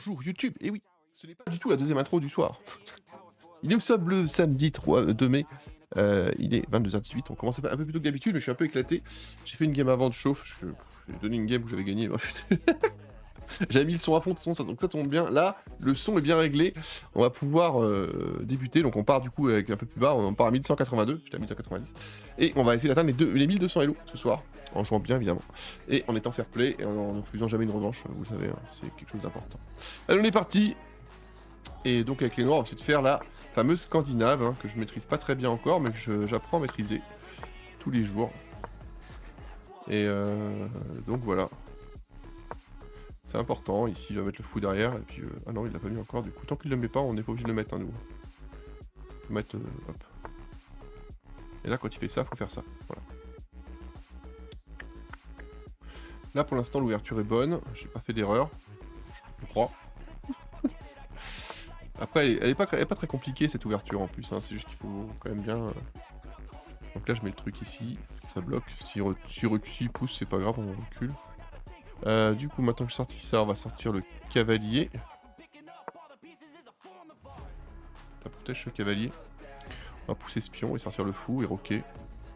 Bonjour YouTube, et oui, ce n'est pas du tout la deuxième intro du soir. Il nous sommes le samedi 2 mai, il est 22h18, on commence un peu plus tôt que d'habitude, mais je suis un peu éclaté. J'ai fait une game avant de chauffe, j'ai donné une game où j'avais gagné, bref. J'avais mis le son à fond de son, donc ça tombe bien. Là, le son est bien réglé, on va pouvoir débuter, donc on part du coup avec un peu plus bas, on part à 1182, j'étais à 1190, et on va essayer d'atteindre les 1200 Elo ce soir, en jouant bien évidemment, et en étant fair play, et en ne refusant jamais une revanche, vous le savez, hein, c'est quelque chose d'important. Allez, on est parti. Et donc avec les noirs, on va essayer de faire la fameuse scandinave, hein, que je maîtrise pas très bien encore, mais que j'apprends à maîtriser tous les jours. Et donc voilà. C'est important, ici il va mettre le fou derrière, et puis... ah non, il l'a pas mis encore, du coup, tant qu'il le met pas, on n'est pas obligé de le mettre, hein, nous. On peut mettre... hop. Et là, quand il fait ça, faut faire ça, voilà. Là, pour l'instant, l'ouverture est bonne, j'ai pas fait d'erreur, je crois. Après, elle est pas très compliquée cette ouverture en plus, hein. C'est juste qu'il faut quand même bien... Donc là je mets le truc ici, ça bloque, s'il pousse c'est pas grave, on recule. Du coup maintenant que j'ai sorti ça, on va sortir le cavalier. Ça protège ce cavalier. On va pousser ce pion et sortir le fou et rocker.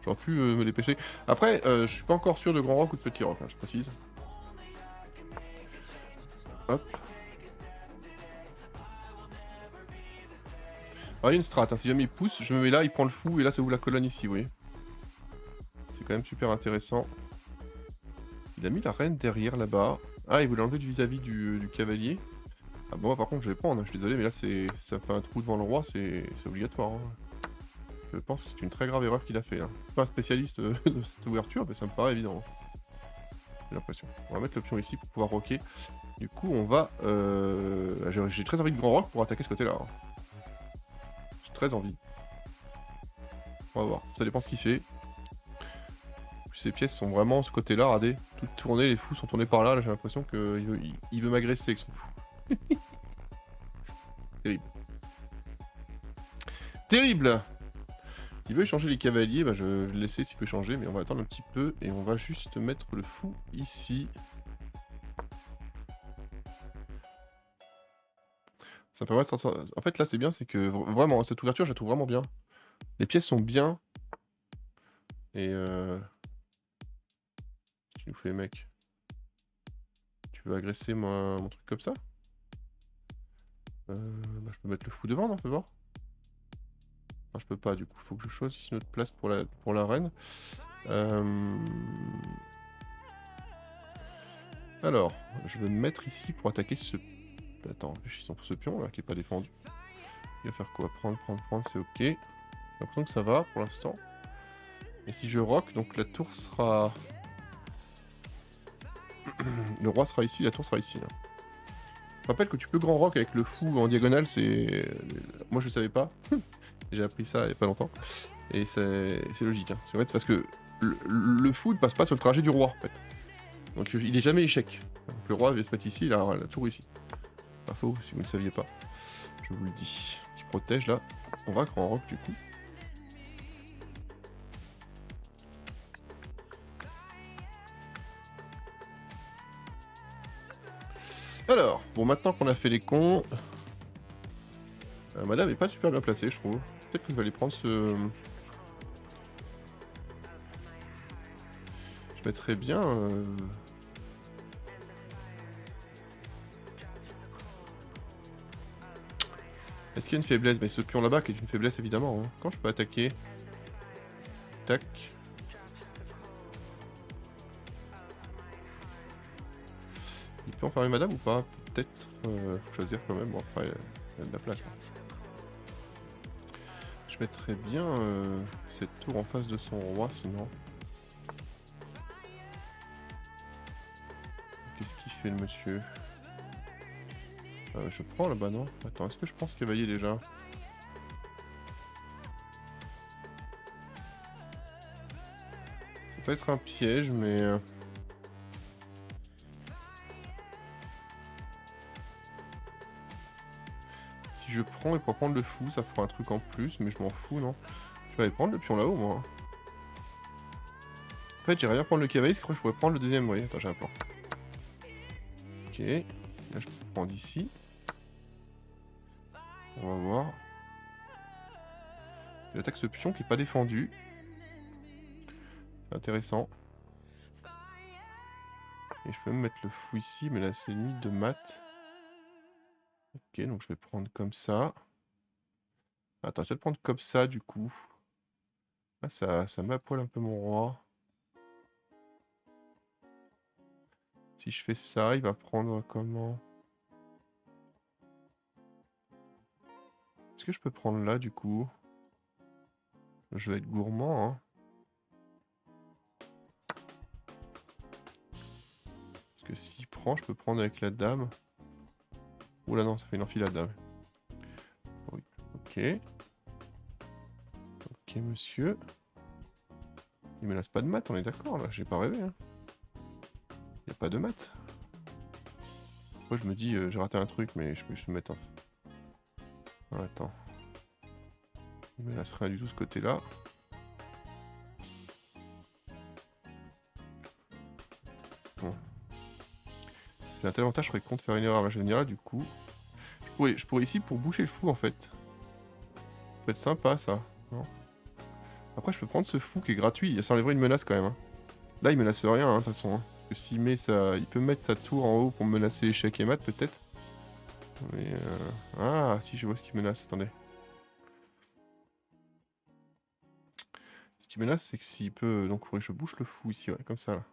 J'aurais pu me dépêcher. Après, je suis pas encore sûr de grand rock ou de petit rock, hein, je précise. Hop. Alors il y a une strat, hein. Si jamais il pousse, je me mets là, il prend le fou et là ça ouvre la colonne ici, vous voyez. C'est quand même super intéressant. Il a mis la reine derrière là-bas. Ah, il voulait enlever du vis-à-vis du cavalier. Ah bon, par contre je vais prendre, hein. Je suis désolé, mais là ça fait un trou devant le roi, c'est obligatoire. Hein. Je pense que c'est une très grave erreur qu'il a fait. Hein. Je suis pas un spécialiste de cette ouverture, mais ça me paraît évident. Hein. J'ai l'impression. On va mettre le pion ici pour pouvoir rocker. Du coup, on va... J'ai très envie de grand rock pour attaquer ce côté-là. Hein. J'ai très envie. On va voir, ça dépend ce qu'il fait. Ces pièces sont vraiment ce côté-là, radées. Toutes tournées, les fous sont tournés par là, j'ai l'impression qu'il veut m'agresser avec son fou. Terrible. Terrible. Il veut échanger les cavaliers, bah je vais le laisser s'il veut changer, mais on va attendre un petit peu et on va juste mettre le fou ici. Ça permet de sortir... En fait là c'est bien, c'est que vraiment, cette ouverture je la trouve vraiment bien. Les pièces sont bien. Et tu nous fais mec. Tu veux agresser mon truc comme ça? Bah, je peux mettre le fou devant, non? Fais voir. Non, je peux pas, du coup, faut que je choisisse une autre place pour la reine. Alors, je vais me mettre ici pour attaquer ce... Attends, réfléchissons pour ce pion, là, qui est pas défendu. Il va faire quoi? Prendre, c'est ok. J'ai l'impression que ça va, pour l'instant. Et si je rock, donc la tour sera... Le roi sera ici, la tour sera ici. Là. Je rappelle que tu peux grand rock avec le fou en diagonale, c'est... Moi je savais pas. J'ai appris ça il y a pas longtemps. Et c'est logique. Hein. En fait, c'est parce que le fou ne passe pas sur le trajet du roi, en fait. Donc il est jamais échec. Donc, le roi va se mettre ici, la tour ici. Pas faux, si vous ne le saviez pas. Je vous le dis. Qui protège là. On va grand rock du coup. Alors, bon, maintenant qu'on a fait les cons... madame est pas super bien placée, je trouve. Peut-être que je vais aller prendre ce... Je mettrais bien... Est-ce qu'il y a une faiblesse? Mais ce pion là-bas qui est une faiblesse évidemment. Hein. Quand je peux attaquer? Tac. Il peut enfermer madame ou pas? Peut-être choisir quand même. Bon après, il y a de la place. Hein. Je mettrais bien cette tour en face de son roi sinon. Qu'est-ce qu'il fait le monsieur? Je prends là-bas non? Attends, est-ce que je pense cavalier déjà? Ça peut être un piège mais... Si je prends et pour prendre le fou, ça fera un truc en plus, mais je m'en fous, non? Je vais aller prendre le pion là-haut, moi. En fait, j'irais bien prendre le cavalier, parce que je pourrais prendre le deuxième, oui. Attends, j'ai un plan. Ok. Là, je prendre ici. On va voir. J'attaque ce pion qui est pas défendu. C'est intéressant. Et je peux même mettre le fou ici, mais là c'est limite de mat. Ok, donc je vais prendre comme ça. Attends, je vais le prendre comme ça du coup. Ah, ça met à poil un peu mon roi. Si je fais ça, il va prendre comment? Est-ce que je peux prendre là du coup? Je vais être gourmand, hein. Parce que s'il prend, je peux prendre avec la dame. Oula non, ça fait une enfilade dame. Oui, ok. Ok monsieur. Il me laisse pas de maths, on est d'accord là, j'ai pas rêvé. Hein. Il n'y a pas de maths. Moi je me dis, j'ai raté un truc, mais je peux juste me mettre un... Ah, attends. Il me laisse rien du tout ce côté-là. Bon. J'ai un tel avantage, je serais con de faire une erreur. Je vais venir là du coup. Je pourrais ici pour boucher le fou en fait. Ça peut être sympa ça. Non. Après je peux prendre ce fou qui est gratuit. Ça enlèverait une menace quand même. Hein. Là il menace rien hein, de toute façon. Hein. Parce que s'il met ça. Il peut mettre sa tour en haut pour menacer échec et mat peut-être. Mais ah si je vois ce qu'il menace, attendez. Ce qu'il menace c'est que s'il peut. Donc il faudrait que je bouche le fou ici, ouais, comme ça là.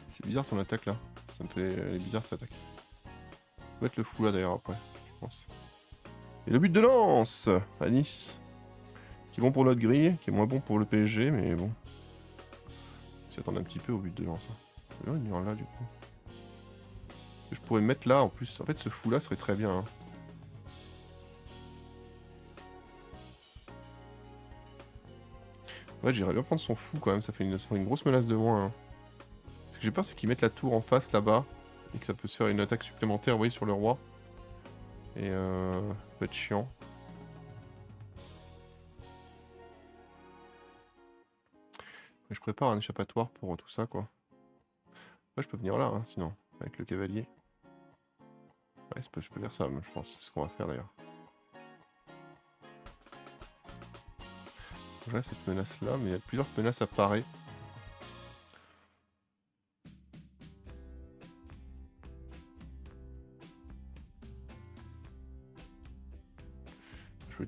C'est bizarre son attaque là. Ça me fait. Elle est bizarre cette attaque. Je vais mettre le fou là d'ailleurs après, je pense. Et le but de lance à Nice. Qui est bon pour notre grille, qui est moins bon pour le PSG, mais bon. On s'attend un petit peu au but de lance. Là, il y là du coup. Je pourrais mettre là en plus. En fait, ce fou là serait très bien. Hein. Ouais, j'irais bien prendre son fou quand même. Ça fait une grosse menace de moins. Hein. Ce que j'ai peur, c'est qu'ils mettent la tour en face là-bas. Et que ça peut se faire une attaque supplémentaire, vous voyez, sur le roi. Et ça peut être chiant. Mais je prépare un échappatoire pour tout ça, quoi. Ouais, je peux venir là, hein, sinon, avec le cavalier. Ouais, je peux faire ça, je pense. C'est ce qu'on va faire d'ailleurs. J'ai cette menace là, mais il y a plusieurs menaces à parer.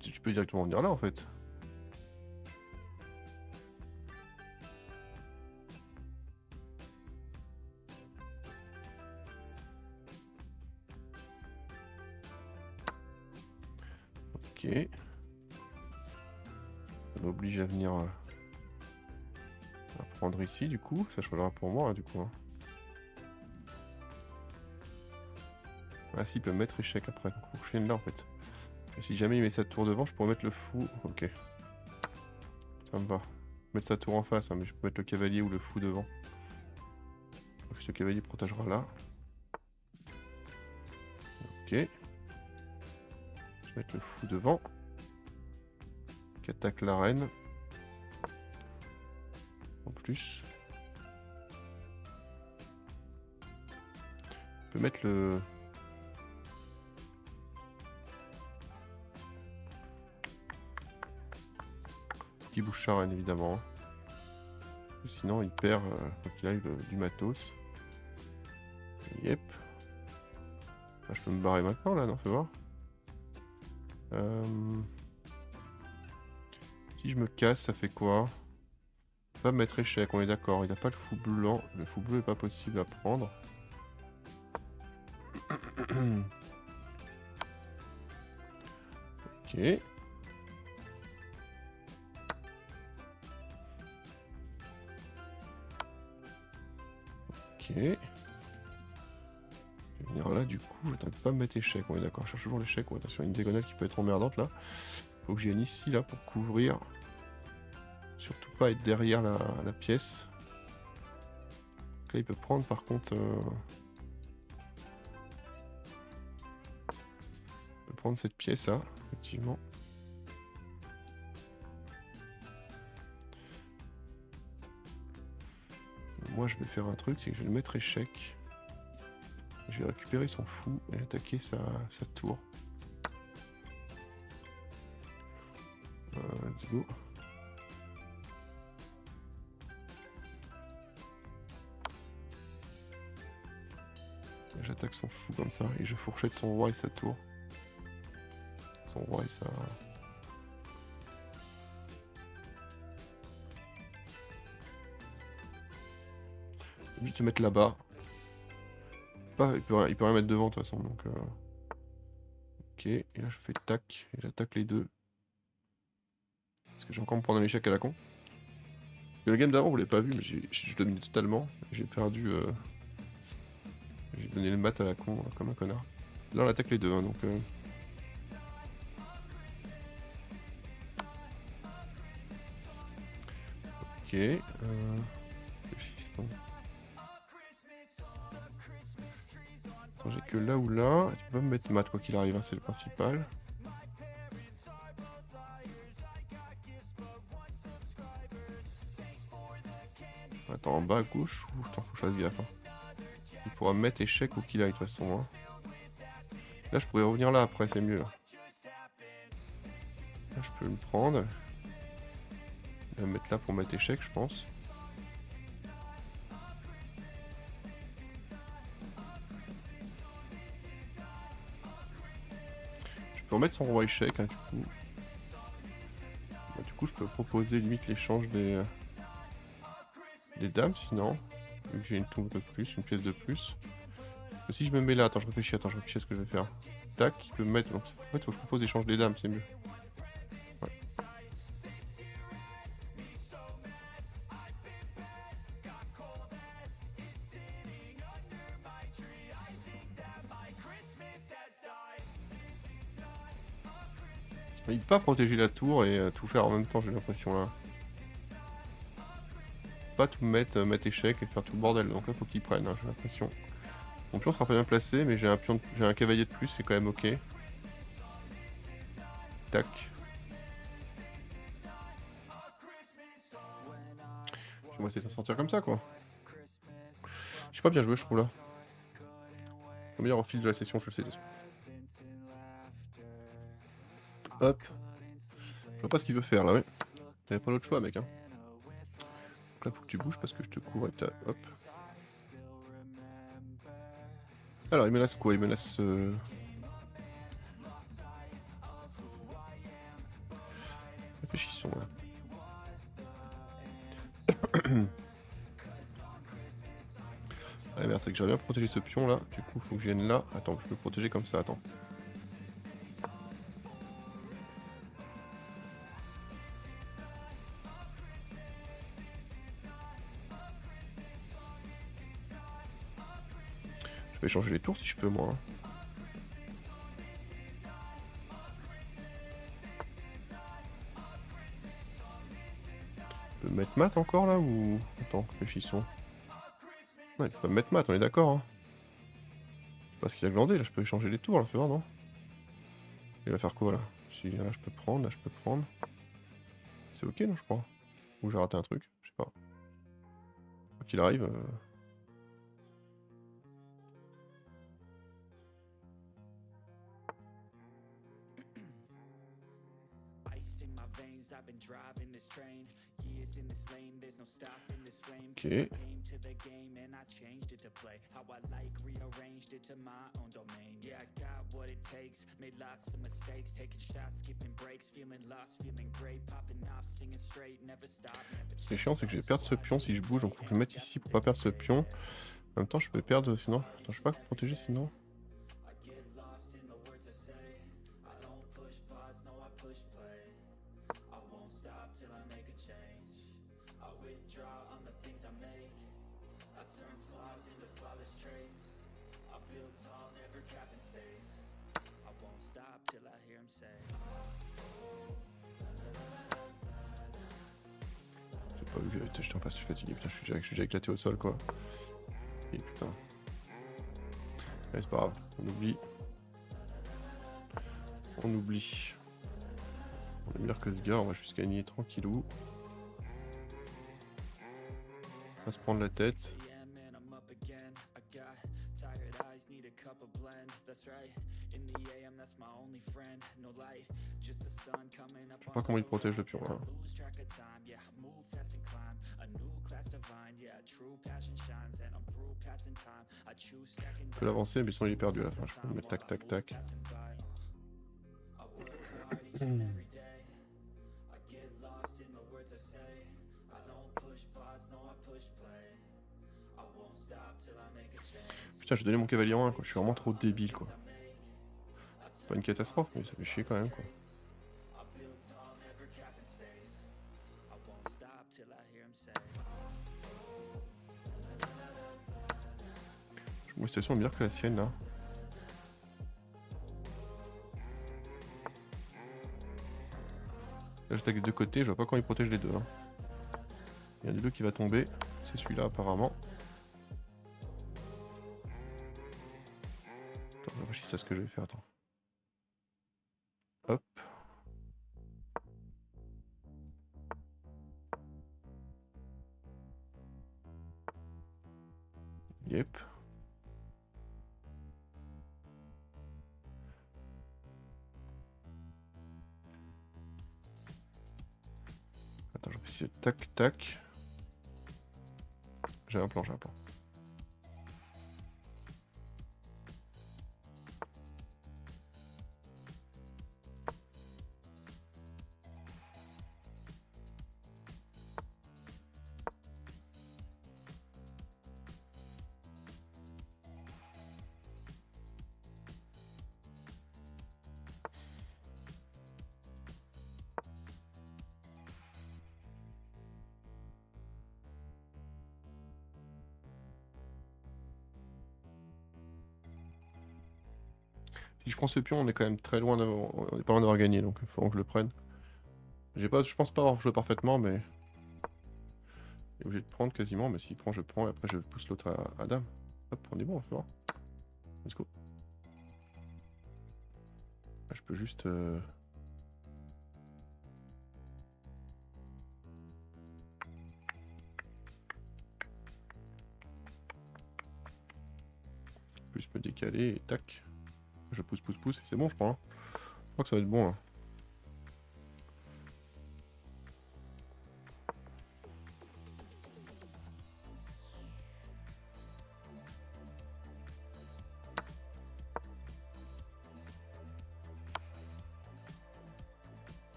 Tu peux directement venir là en fait. Ok. Ça m'oblige à venir à prendre ici du coup. Ça changera pour moi hein, du coup. Hein. Ah si, il peut me mettre échec après. Donc faut que je vienne là en fait. Et si jamais il met sa tour devant, je pourrais mettre le fou. Ok. Ça me va. Mettre sa tour en face, hein, mais je peux mettre le cavalier ou le fou devant. Donc ce cavalier protégera là. Ok. Je vais mettre le fou devant. Qui attaque la reine. En plus. On peut mettre le... Qui bouge sa reine évidemment. Sinon il perd qu'il aille du matos. Yep. Ah, je peux me barrer maintenant là, non? Fais voir. Si je me casse, ça fait quoi? Pas me mettre échec, on est d'accord. Il n'a pas le fou blanc. Le fou bleu est pas possible à prendre. Ok. Ok. Je vais venir là du coup. Attends, pas me mettre échec, on est d'accord. Je cherche toujours l'échec. Oh, attention, une diagonale qui peut être emmerdante là. Faut que j'y aille ici là pour couvrir. Surtout pas être derrière la pièce. Donc là, il peut prendre par contre... il peut prendre cette pièce là, effectivement. Moi je vais faire un truc, c'est que je vais le mettre échec. Je vais récupérer son fou et attaquer sa tour. Let's go. J'attaque son fou comme ça et je fourchette son roi et sa tour. Son roi et sa... Juste se mettre là-bas. Il peut rien mettre devant de toute façon. Donc, ok, et là je fais tac et j'attaque les deux. Parce que j'ai encore me prendre un échec à la con. Et le game d'avant, vous l'avez pas vu, mais je dominais totalement. J'ai perdu... J'ai donné le mat à la con, comme un connard. Là on attaque les deux, hein, donc... Ok. Attends, j'ai que là ou là. Tu peux pas me mettre mat quoi qu'il arrive, hein, c'est le principal. Attends, en bas à gauche ou... Attends, faut que je fasse gaffe. Hein. Il pourra me mettre échec ou qu'il aille de toute façon. Hein. Là, je pourrais revenir là après, c'est mieux. Là, je peux me prendre. Je vais me mettre là pour mettre échec, je pense. Je peux remettre son roi échec, hein, du coup. Bah, du coup, je peux proposer limite l'échange des dames, sinon. Vu que j'ai une tour de plus, une pièce de plus. Mais si je me mets là, attends, je réfléchis à ce que je vais faire. Tac, il peut me mettre. Donc, en fait, faut que je propose l'échange des dames, c'est mieux. Ouais. Il peut pas protéger la tour et tout faire en même temps, j'ai l'impression là. Pas tout mettre échec et faire tout le bordel, donc là faut qu'il prenne, hein, j'ai l'impression. Mon pion sera pas bien placé, mais j'ai un cavalier de plus, c'est quand même ok. Tac. On va essayer de s'en sortir comme ça quoi. J'ai pas bien joué je trouve là. Le meilleur au fil de la session, je le sais. Hop. Je vois pas ce qu'il veut faire là, ouais. T'avais pas l'autre choix mec hein. Donc là faut que tu bouges parce que je te couvre et hop. Alors il menace quoi? Il menace... Réfléchissons là. Ah merde, c'est que j'aurais bien protégé ce pion là. Du coup faut que je vienne là. Attends, je peux le protéger comme ça, attends. Je vais changer les tours si je peux moi. Hein. Je peux mettre mat encore là ou... Attends, réfléchissons. Ouais, tu peux me mettre mat, on est d'accord hein. Je sais pas ce qu'il a glandé, là je peux échanger les tours là, fais voir non? Il va faire quoi là? Si là je peux prendre, là je peux prendre. C'est ok non je crois? Ou j'ai raté un truc, je sais pas. Quoi qu'il arrive... Ok. Ce qui est chiant, c'est que je vais perdre ce pion si je bouge, donc faut que je me mette ici pour pas perdre ce pion. En même temps, je peux perdre sinon. Attends, je peux pas protéger sinon. Oh, putain, je suis fatigué, putain, je suis déjà éclaté au sol quoi. Et putain. Ouais, c'est pas grave, on oublie. On oublie. On est meilleur que ce gars, on va juste gagner tranquillou. On va se prendre la tête. Je sais pas comment il protège le pion là. Je peux l'avancer, mais sinon il est perdu à la fin. Je peux le mettre tac tac tac. Putain, j'ai donné mon cavalier en 1 quoi, je suis vraiment trop débile quoi. Pas une catastrophe, mais ça fait chier quand même quoi. Ma situation est meilleure que la sienne là. Là j'attaque des deux côtés, je vois pas comment il protège les deux. Hein. Il y a un des deux qui va tomber, c'est celui-là apparemment. Attends, je réfléchis à ce que je vais faire, attends. Hop. Yep. Attends, je vais essayer de tac tac. J'ai un plan, j'ai un plan. Si je prends ce pion, on est quand même très loin d'avoir... On est pas loin d'avoir gagné, donc il faut que je le prenne. J'ai pas... Je pense pas avoir joué parfaitement, mais... Il est obligé de prendre quasiment, mais s'il prend, je prends, et après je pousse l'autre à dame. Hop, on est bon, c'est bon. Let's go. Là, je peux juste... Plus me décaler, et tac. Je pousse, pousse, pousse, et c'est bon, je crois. Hein. Je crois que ça va être bon, là.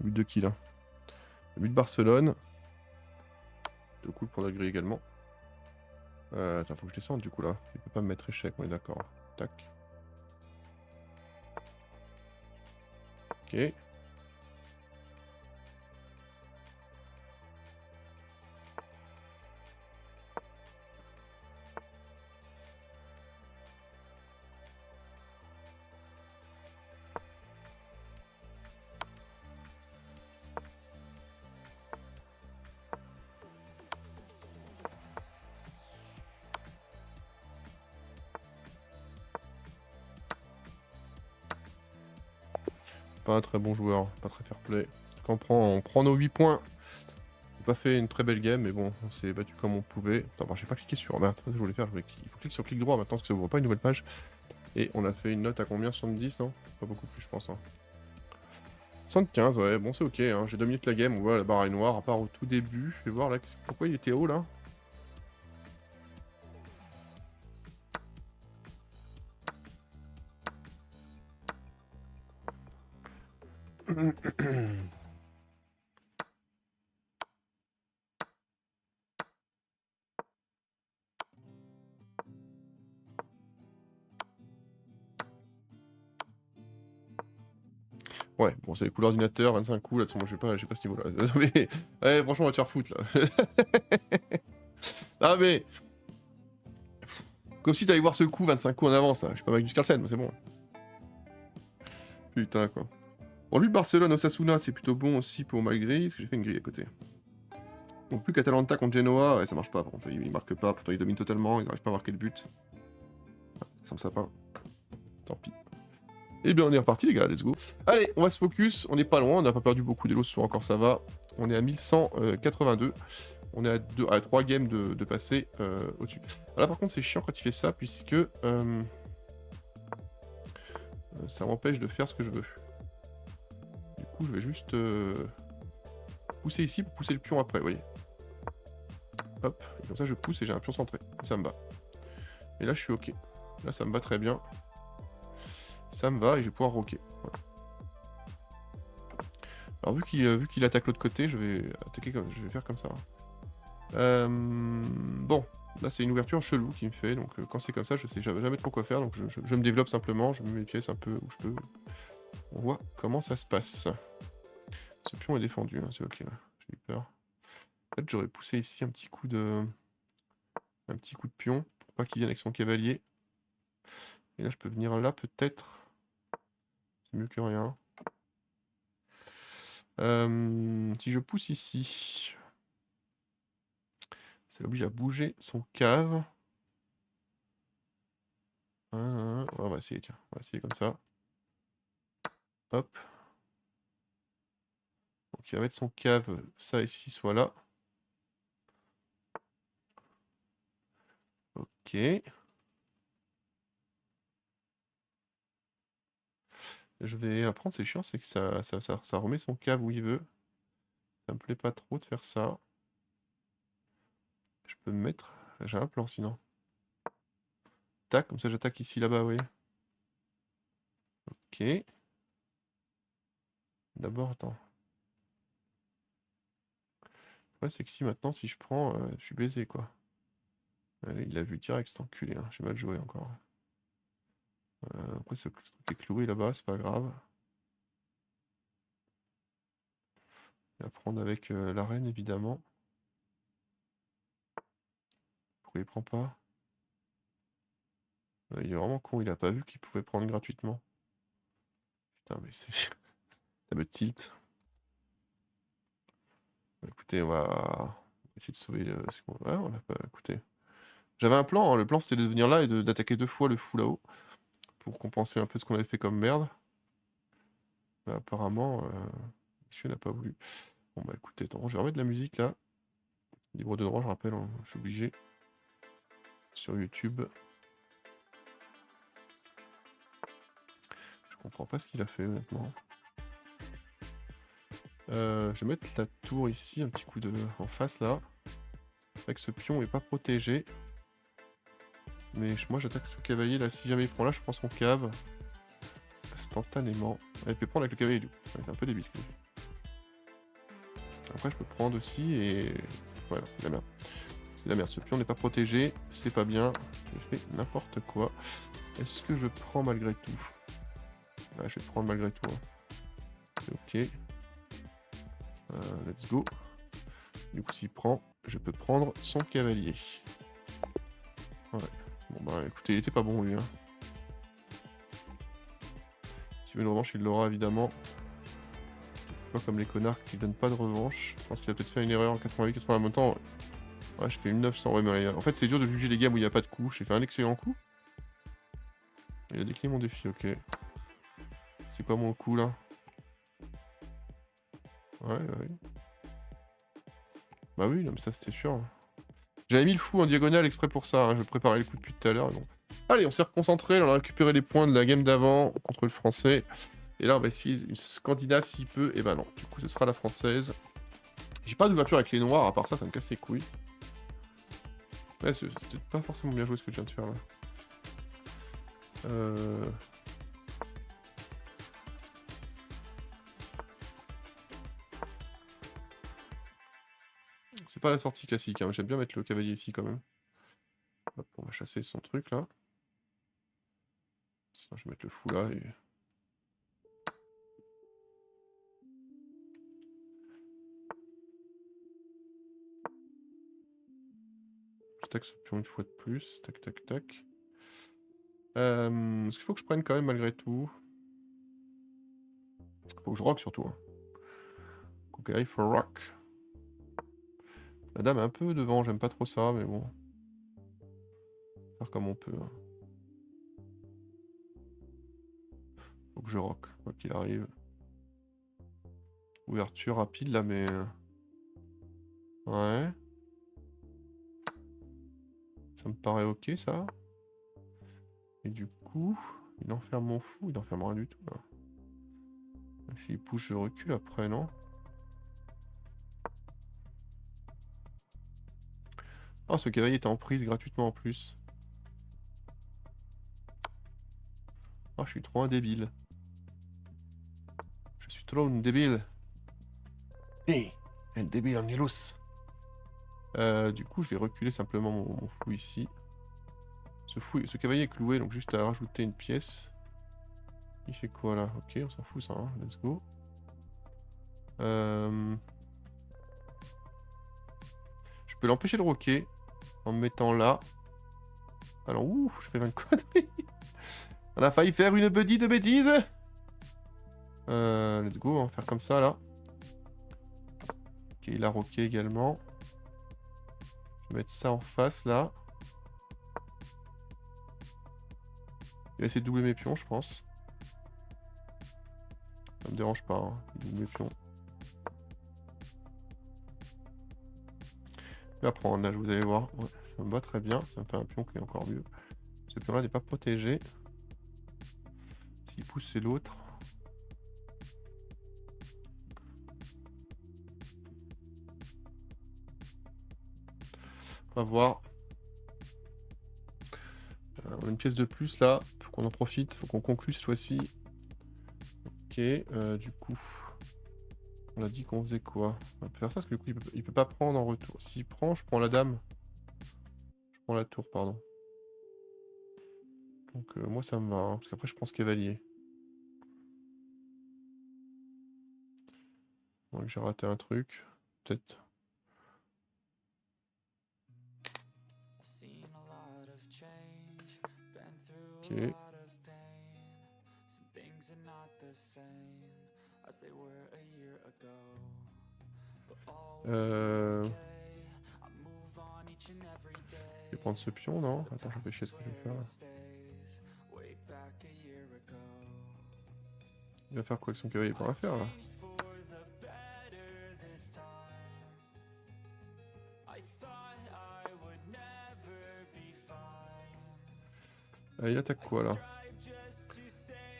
But de qui là? But de Barcelone. De cool pour la grille également. Attends, faut que je descende du coup là. Il peut pas me mettre échec, on est d'accord. Tac. Ok. Pas un très bon joueur, pas très fair play. Quand on prend nos 8 points. On n'a pas fait une très belle game, mais bon, on s'est battu comme on pouvait. Attends, j'ai pas cliqué sur... Merde, c'est pas ce que je voulais faire. Il faut cliquer sur clic droit maintenant parce que ça ouvre pas une nouvelle page. Et on a fait une note à combien? 70, hein? Pas beaucoup plus, je pense. Hein. 75, ouais, bon, c'est ok. Hein. J'ai dominé la game. On voit la barre est noire, à part au tout début. Je vais voir là, pourquoi il était haut là? Ouais, bon, c'est les coups d'ordinateur, 25 coups, là, de toute façon, moi, j'ai pas ce niveau-là. Mais, ouais, franchement, on va te faire foutre, là. Ah, mais... Comme si t'allais voir ce coup, 25 coups en avance, là. Je suis pas Magnus Carlsen, mais c'est bon. Putain, quoi. Bon, lui, Barcelone, Osasuna, c'est plutôt bon aussi pour ma grille, parce que j'ai fait une grille à côté. Donc, plus qu'Atalanta contre Genoa, ouais, ça marche pas, par contre, il marque pas, pourtant il domine totalement, il n'arrive pas à marquer le but. Ça semble sympa. Tant pis. Eh bien, on est reparti, les gars, let's go. Allez, on va se focus, on n'est pas loin, on n'a pas perdu beaucoup d'élos ce soir encore, ça va. On est à 1182. On est à 3 games de passer au-dessus. Là, par contre, c'est chiant quand il fait ça, puisque ça m'empêche de faire ce que je veux. Du coup, je vais juste pousser ici pour pousser le pion après, vous voyez. Hop, et comme ça, je pousse et j'ai un pion centré. Ça me va. Et là, je suis OK. Là, ça me va très bien. Ça me va et je vais pouvoir rocker. Voilà. Alors, vu qu'il attaque l'autre côté, je vais faire comme ça. Bon, là c'est une ouverture chelou qui me fait, donc quand c'est comme ça, je sais jamais trop quoi faire, donc je me développe simplement, je mets mes pièces un peu où je peux. On voit comment ça se passe. Ce pion est défendu, hein, c'est ok là, j'ai eu peur. Peut-être j'aurais poussé ici un petit coup de pion, pour pas qu'il vienne avec son cavalier. Et là je peux venir là peut-être. C'est mieux que rien. Si je pousse ici, ça l'oblige à bouger son cave. On va essayer, tiens, on va essayer comme ça. Hop. Donc il va mettre son cave, ça ici, soit là. Ok. Je vais apprendre, c'est chiant, c'est que ça remet son cave où il veut. Ça me plaît pas trop de faire ça. Je peux me mettre... J'ai un plan sinon. Tac, comme ça j'attaque ici, là-bas, oui. Ok. D'abord, attends. Ouais, c'est que si maintenant, si je prends, je suis baisé, quoi. Il a vu direct, cet enculé, hein. J'ai mal joué encore. Après, ce truc est cloué là-bas, c'est pas grave. Il va prendre avec la reine, évidemment. Pourquoi il prend pas? Il est vraiment con, il a pas vu qu'il pouvait prendre gratuitement. Putain, mais c'est... ça me tilt. Écoutez, on va essayer de sauver ce qu'on... Ouais, on a pas... Écoutez... J'avais un plan, hein. Le plan c'était de venir là et d'attaquer 2 fois le fou là-haut. Pour compenser un peu ce qu'on avait fait comme merde. Mais apparemment, monsieur n'a pas voulu. Bon bah écoutez, attends, je vais remettre de la musique là. Libre de droit, je rappelle, hein, je suis obligé. Sur YouTube. Je comprends pas ce qu'il a fait honnêtement. Je vais mettre la tour ici, un petit coup de en face là. C'est vrai que ce pion est pas protégé. Mais moi j'attaque ce cavalier là, si jamais il prend là, je prends son cave. Instantanément. Il peut prendre avec le cavalier du coup. Il est un peu débile. Après je peux prendre aussi et... Voilà, c'est la merde. C'est la merde, ce pion n'est pas protégé, c'est pas bien. J'ai fait n'importe quoi. Est-ce que je prends malgré tout? Ouais, je vais prendre malgré tout. Hein. Ok. Let's go. Du coup, s'il prend, je peux prendre son cavalier. Ouais. Bon bah écoutez, il était pas bon lui. Hein. S'il veut une revanche, il l'aura évidemment. Pas comme les connards qui donnent pas de revanche. Je pense qu'il a peut-être fait une erreur en 88-80 en même temps. Ouais, je fais une 900. Ouais, mais en fait, c'est dur de juger les games où il n'y a pas de coup. J'ai fait un excellent coup. Il a décliné mon défi, ok. C'est quoi mon coup là? Ouais, ouais. Bah oui, non, mais ça c'était sûr. J'avais mis le fou en diagonale exprès pour ça. Hein. Je préparais le coup depuis tout à l'heure. Bon. Allez, on s'est reconcentré. On a récupéré les points de la game d'avant contre le français. Et là, on va essayer une scandinave s'il peut. Et bah non, du coup, ce sera la française. J'ai pas d'ouverture avec les noirs. À part ça, ça me casse les couilles. Ouais, c'était pas forcément bien joué ce que je viens de faire là. C'est pas la sortie classique, hein. J'aime bien mettre le cavalier ici quand même. Hop, on va chasser son truc là. Sinon, je vais mettre le fou là et... j'attaque ce pion une fois de plus. Tac, tac, tac. Est-ce qu'il faut que je prenne quand même malgré tout? Faut que je rock surtout. Hein. Ok, faut rock. La dame est un peu devant, j'aime pas trop ça, mais bon. Faire comme on peut. Hein. Faut que je rock, quoi qu'il arrive. Ouverture rapide là, mais... Ouais. Ça me paraît ok, ça. Et du coup, il enferme mon fou, il enferme rien du tout, là. S'il pousse, je recule après, non? Ah, ce cavalier est en prise gratuitement en plus. Ah, je suis trop un débile. Je suis trop un débile. Hé, un débile en Nielos. Du coup, je vais reculer simplement mon fou ici. Ce cavalier est cloué, donc juste à rajouter une pièce. Il fait quoi là? Ok, on s'en fout ça, hein. Let's go. Je peux l'empêcher de roquer en me mettant là. Alors, ouh, je fais 20 conneries. On a failli faire une buddy de bêtises. Let's go, on va faire comme ça là. Ok, il a roqué également. Je vais mettre ça en face là. Il va essayer de doubler mes pions, je pense. Ça me dérange pas, hein, il double mes pions. Je vais apprendre là, vous allez voir. Ouais, ça me va très bien, ça me fait un pion qui est encore mieux. Ce pion là n'est pas protégé. S'il pousse, c'est l'autre. On va voir. On a une pièce de plus là. Faut qu'on en profite. Faut qu'on conclue cette fois-ci. Ok. Du coup, on a dit qu'on faisait quoi? On peut faire ça parce que du coup, il peut pas prendre en retour. S'il prend, je prends la dame. Je prends la tour, pardon. Donc moi, ça me va. Hein, parce qu'après, je prends ce cavalier. Donc j'ai raté un truc. Peut-être. Ok. Je vais prendre ce pion, non? Attends, je réfléchis à ce que je vais faire là. Il va faire quoi avec son cavalier? Il peut rien faire là. Il attaque quoi là?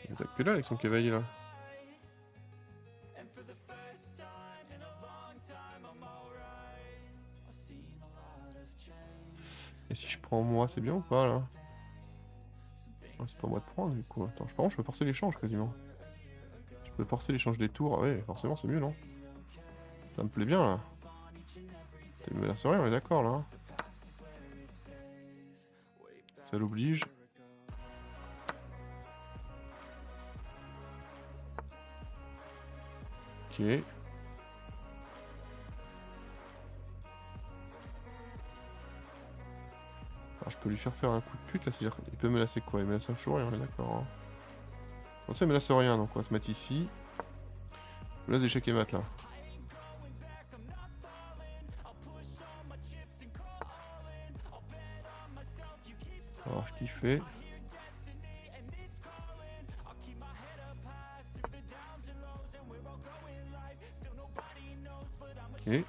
Il attaque que là avec son cavalier là. Et si je prends moi, c'est bien ou pas là? Ah, c'est pas moi de prendre du coup. Attends, je peux forcer l'échange quasiment. Je peux forcer l'échange des tours. Ah ouais, forcément c'est mieux, non? Ça me plaît bien là. Tu me menaces rien, on est d'accord là. Hein. Ça l'oblige. Ok. Alors, je peux lui faire un coup de pute là, c'est-à-dire qu'il peut menacer quoi? Il menace un toujours rien, on est d'accord. Hein. Bon, ça il menace rien, donc on va se mettre ici. Je laisse échecs et mat là. Alors, je kiffais. Ok.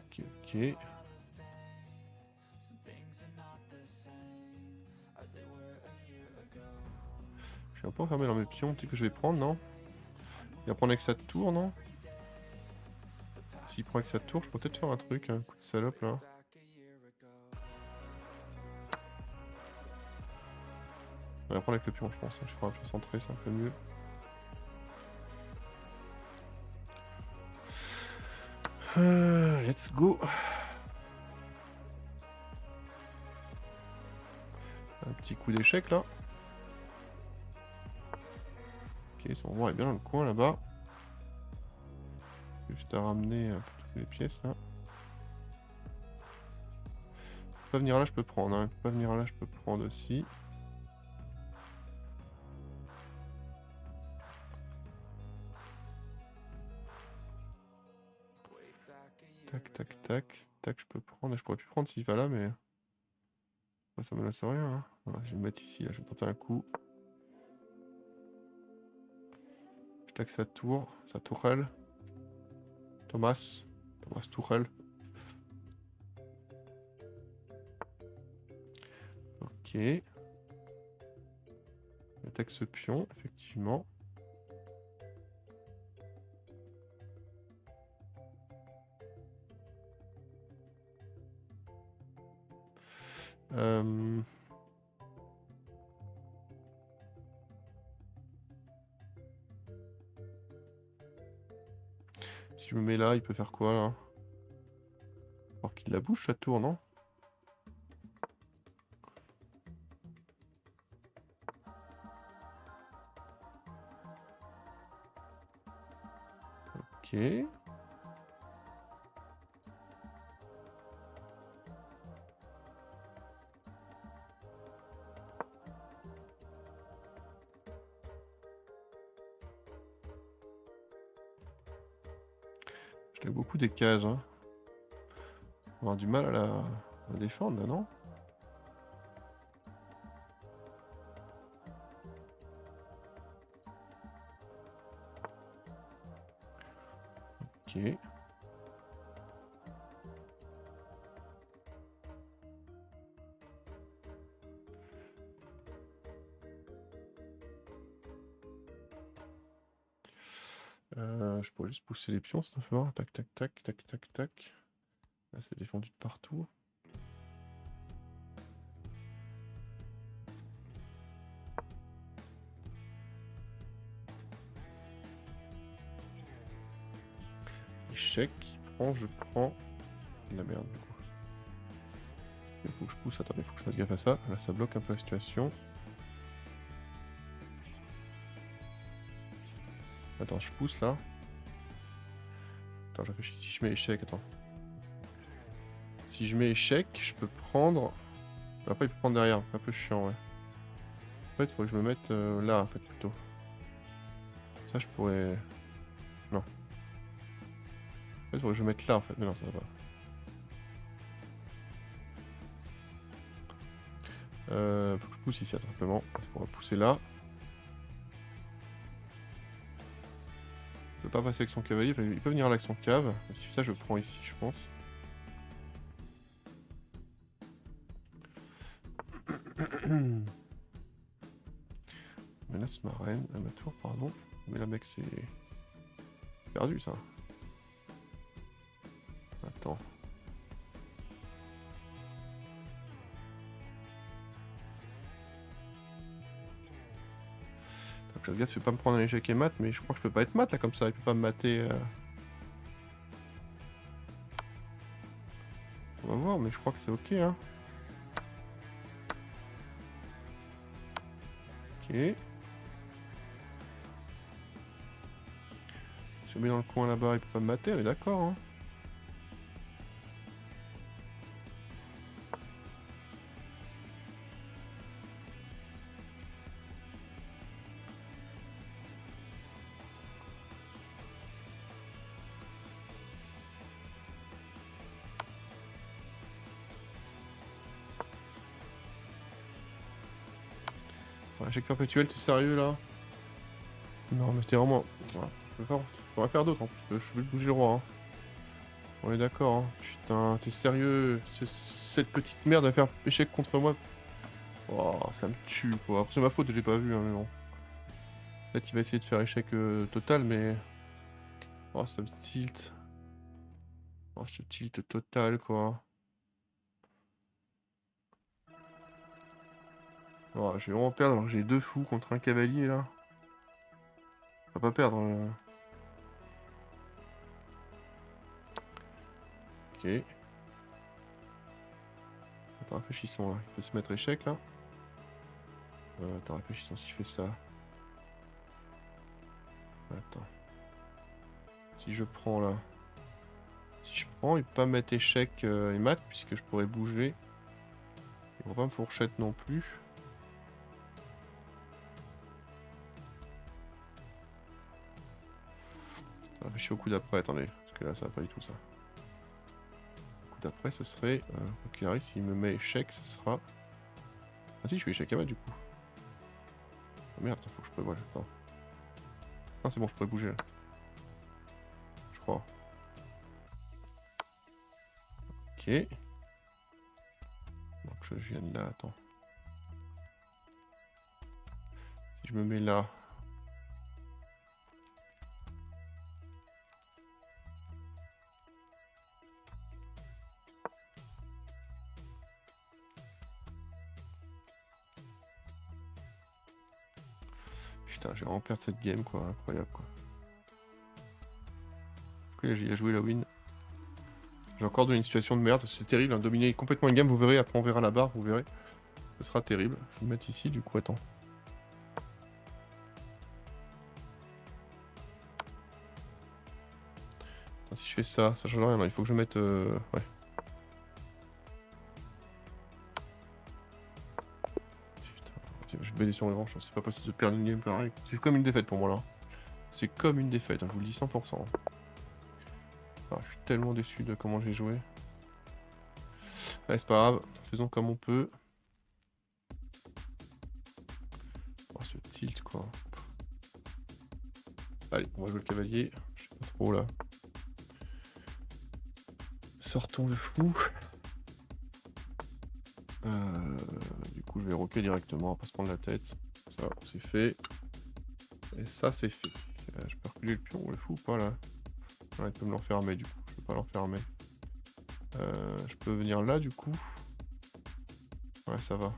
Ok, ok. Je suis un peu enfermé dans mes pions, peut-être que je vais prendre, non? Il va prendre avec sa tour, non? S'il prend avec sa tour, je peux peut-être faire un truc, un coup de salope là. On va prendre avec le pion, je pense. Je ferai un pion centré, c'est un peu mieux. Let's go. Un petit coup d'échec là. Ok, Ok, son roi est bien dans le coin là-bas. Juste à ramener un peu toutes les pièces là. Il peut pas venir là, je peux prendre. Hein. Il peut pas venir là, je peux prendre aussi. Tac, tac, tac. Tac, je peux prendre. Je pourrais plus prendre s'il va là, mais. Ça me laisse rien. Hein. Voilà, je vais me mettre ici, là. Je vais tenter un coup. Je tac sa tour. Sa tourelle. Thomas. Thomas Tourelle. Ok. Attaque ce pion, effectivement. Si je me mets là, il peut faire quoi là? Alors qu'il la bouge, sa tour, non? Ok. J'ai beaucoup des cases. Hein. On va avoir du mal à la défendre, là, non? Ok. Je pourrais juste pousser les pions, ça fait voir. Tac, tac, tac, tac, tac, tac. Là, c'est défendu de partout. Échec. Prends, je prends. La merde, du coup. Il faut que je pousse. Attendez, il faut que je fasse gaffe à ça. Là, ça bloque un peu la situation. Attends, je pousse là. Attends, je réfléchis. Si je mets échec, attends. Si je mets échec, je peux prendre. Après, il peut prendre derrière. Un peu chiant, ouais. En fait, il faudrait que je me mette là, en fait, plutôt. Ça, je pourrais. Non. En fait, il faudrait que je me mette là, en fait. Mais non, ça va pas. Faut que je pousse ici, tout simplement. Ça pourrait pousser là. Il peut pas passer avec son cavalier. Il peut venir là avec son cave. Si ça, je prends ici, je pense. Menace ma reine, ma tour, pardon. Mais là, mec, c'est perdu, ça. Attends. Faut que je fasse gaffe, je vais pas me prendre un échec et mat, mais je crois que je peux pas être mat, là, comme ça. Il peut pas me mater. On va voir, mais je crois que c'est ok, hein. Ok. Si je mets dans le coin là-bas, il peut pas me mater, on est d'accord, hein. Ouais, échec perpétuel, t'es sérieux, là? Non, mais t'es vraiment... Voilà, je peux pas faire d'autre, en plus, je peux bouger le roi, hein. On est d'accord, hein. Putain, t'es sérieux? Cette petite merde va faire échec contre moi. Oh, ça me tue, quoi. Après, c'est ma faute, j'ai pas vu, hein, mais bon. Peut-être qu'il va essayer de faire échec total, mais... Oh, ça me tilt. Oh, je tilt total, quoi. Oh, je vais vraiment perdre alors que j'ai deux fous contre un cavalier, là. On va pas perdre. Ok. Attends, réfléchissons, là. Il peut se mettre échec, là. Attends, réfléchissons si je fais ça. Attends. Si je prends là... Si je prends, il peut pas mettre échec et mat, puisque je pourrais bouger. Il ne pas me fourchette non plus. Ça réfléchit au coup d'après, attendez. Parce que là, ça va pas du tout ça. Le coup d'après, ce serait... Clary, s'il me met échec, ce sera... Ah si, je suis échec à mat du coup. Oh, merde, faut que je prévoie. Attends. Non, c'est bon, je pourrais bouger là. Je crois. Ok. Donc je viens de là, attends. Si je me mets là... Putain, je vais vraiment perdre cette game quoi, incroyable quoi. Pourquoi j'y ai joué la win? J'ai encore donné une situation de merde, c'est terrible, hein, dominer complètement une game, vous verrez, après on verra la barre, vous verrez. Ce sera terrible. Je vais me mettre ici du coup, attends. Attends, si je fais ça, ça change rien, non, il faut que je mette... Ouais. Putain, je vais baiser sur mes revanches, c'est pas possible de perdre une game pareil. C'est comme une défaite pour moi là. C'est comme une défaite, hein, je vous le dis 100%. Ah, je suis tellement déçu de comment j'ai joué. Allez, c'est pas grave, faisons comme on peut. Oh, ce tilt quoi. Allez, on va jouer le cavalier. Je sais pas trop là. Sortons le fou. Du coup, je vais roquer directement, on va pas se prendre la tête. Ça, c'est fait. Et ça, c'est fait. Je peux reculer le pion, le fou ou pas là? Ouais, il peut me l'enfermer du coup. Je peux pas l'enfermer. Je peux venir là du coup. Ouais, ça va.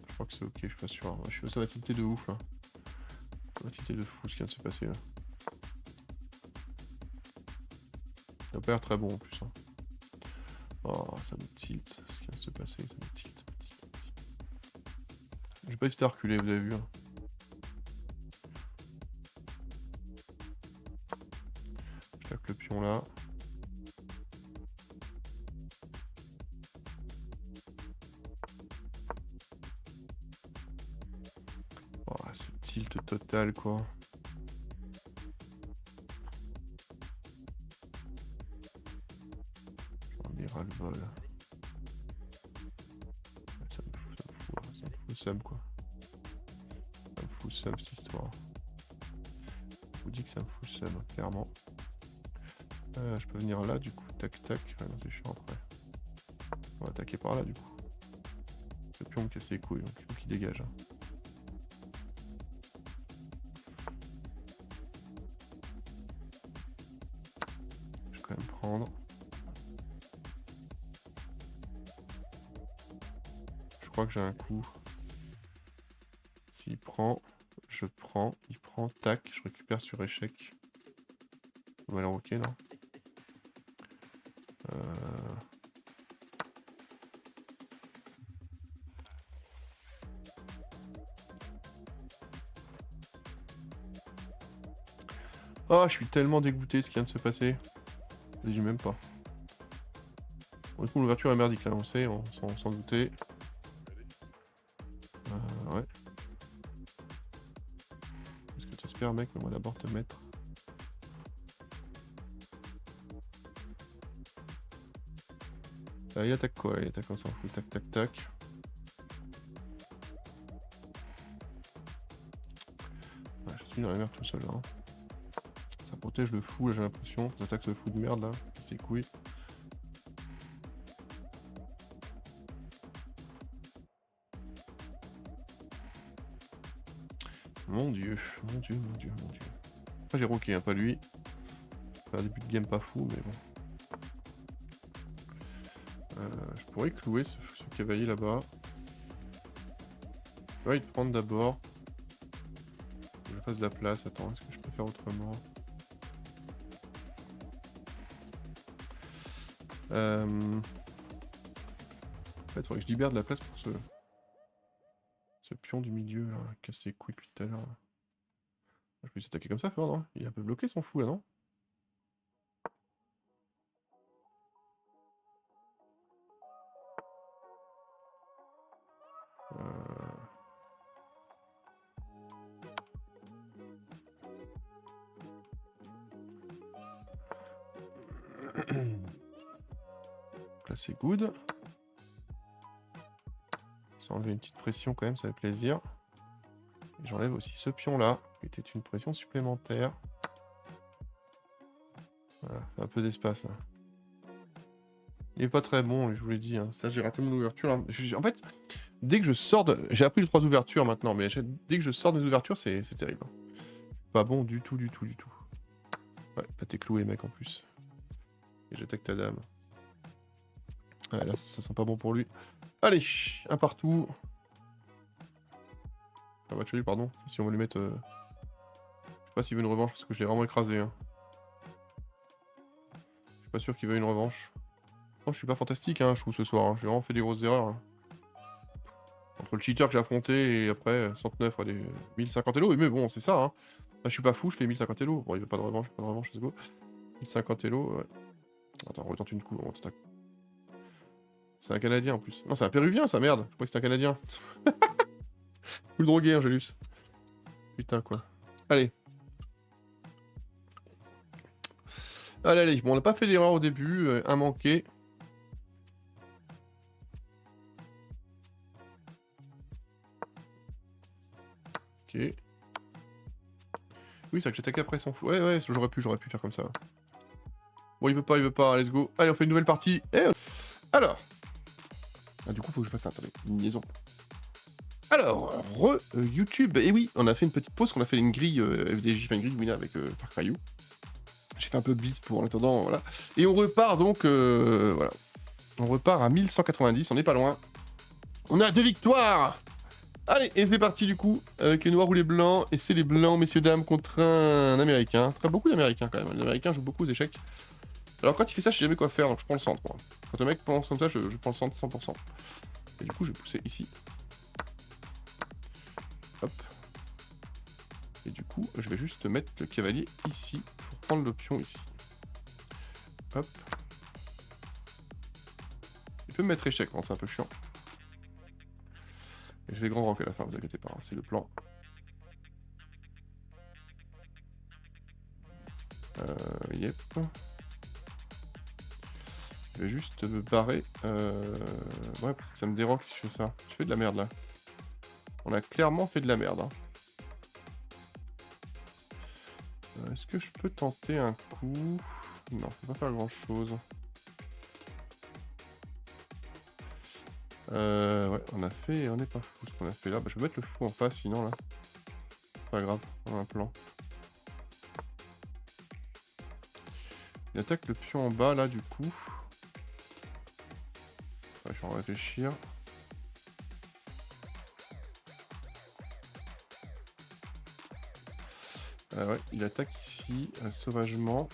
Je crois que c'est ok, je suis pas sûr. Ouais, ça va tilter de ouf là. Ça va tilter de fou ce qui vient de se passer là. Ça n'a pas l'air très bon en plus. Hein. Oh, ça me tilt ce qui vient de se passer. Ça me tilt, ça me tilt, ça me tilt. J'ai pas hésité à reculer, vous avez vu. Hein. Je tape le pion là. Oh, ce tilt total quoi. Le vol. Ça me fout le seum quoi. Ça me fout le seum cette histoire. Je vous dis que ça me fout le seum, clairement. Je peux venir là du coup, tac tac. Ouais, non, c'est chiant après. On va attaquer par là du coup. Le pion me casse les couilles, donc il faut qu'il dégage. Hein. Je vais quand même prendre. Je crois que j'ai un coup. S'il prend, je prends. Il prend, tac, je récupère sur échec. On va aller ok là. Oh, je suis tellement dégoûté de ce qui vient de se passer. J'ai même pas. Bon, du coup, l'ouverture est merdique là, on sait, on s'en doutait. Ouais. Est-ce que tu espères, mec? Mais moi d'abord te mettre. Il attaque quoi? Il attaque, on s'en fout. Tac, tac, tac. Ouais, je suis dans la merde tout seul là. Hein. Ça protège le fou là, j'ai l'impression. Ça attaque ce fou de merde là. Casse les couilles. Mon dieu, mon dieu, mon dieu, mon dieu. Après j'ai roqué, hein, pas lui. Faire un début de game pas fou, mais bon. Je pourrais clouer ce cavalier là-bas. Ouais, il te prendre d'abord. Faut que je fasse de la place. Attends, est-ce que je peux faire autrement? En fait, il faudrait que je libère de la place pour ce... pion du milieu, là, casse les couilles depuis tout à l'heure. Je peux s'attaquer comme ça, Ford, non? Il est un peu bloqué, son fou, là, non? Là, c'est good. Ça enlever une petite pression quand même, ça fait plaisir. J'enlève aussi ce pion-là, qui était une pression supplémentaire. Voilà, un peu d'espace, là. Il est pas très bon, je vous l'ai dit. Hein. Ça, j'ai raté mon ouverture. Là. En fait, dès que je sors de... J'ai appris les 3 ouvertures maintenant, mais dès que je sors des ouvertures, c'est terrible. Pas bon du tout, du tout, du tout. Ouais, là t'es cloué, mec, en plus. Et j'attaque ta dame. Ouais, là, ça sent pas bon pour lui. Allez, un partout. Un match lui, pardon. Si on va lui mettre... Je sais pas s'il veut une revanche, parce que je l'ai vraiment écrasé. Hein. Je suis pas sûr qu'il veuille une revanche. Non, je suis pas fantastique, hein, je trouve, ce soir. Hein. J'ai vraiment fait des grosses erreurs. Hein. Entre le cheater que j'ai affronté et après 109, ouais, des 1050 elo. Mais bon, c'est ça. Hein. Là, je suis pas fou, je fais 1050 elo. Bon, il veut pas de revanche, let's go. 1050 elo, ouais. Attends, on retente une coup. C'est un Canadien en plus. Non, c'est un Péruvien, ça, merde. Je crois que c'est un Canadien. Full drogué, Angelus. Putain, quoi. Allez. Allez. Bon, on n'a pas fait d'erreur au début. Un manqué. Ok. Oui, c'est vrai que j'attaque après son fou. Ouais, j'aurais pu faire comme ça. Bon, il veut pas, let's go. Allez, on fait une nouvelle partie. Alors. Ah, du coup, faut que je fasse ça. Attendez, une liaison. Alors, YouTube. Et oui, on a fait une petite pause, qu'on a fait une grille FDJ, enfin une grille Winner avec Far Cry U. J'ai fait un peu blitz pour en attendant, voilà. Et on repart donc, voilà. On repart à 1190, on n'est pas loin. On a 2 victoires. Allez, et c'est parti du coup, avec les noirs ou les blancs. Et c'est les blancs, messieurs, dames, contre un américain. Très beaucoup d'américains quand même. Les américains jouent beaucoup aux échecs. Alors quand il fait ça, je sais jamais quoi faire, donc je prends le centre, moi. Quand le mec pense comme ça, je prends le centre 100%. Et du coup, je vais pousser ici. Hop. Et du coup, je vais juste mettre le cavalier ici, pour prendre le pion ici. Hop. Il peut me mettre échec, bon, c'est un peu chiant. Et je vais grand rock à la fin, vous inquiétez pas, hein, c'est le plan. Yep. Je vais juste me barrer. Ouais, parce que ça me déroque si je fais ça. Je fais de la merde là. On a clairement fait de la merde. Hein. Est-ce que je peux tenter un coup? Non, je peux pas faire grand chose. Ouais, on n'est pas fou ce qu'on a fait là. Bah, je vais mettre le fou en face sinon là. Pas grave, on a un plan. Il attaque le pion en bas là du coup. Ouais, je vais en réfléchir. Ouais, il attaque ici, sauvagement.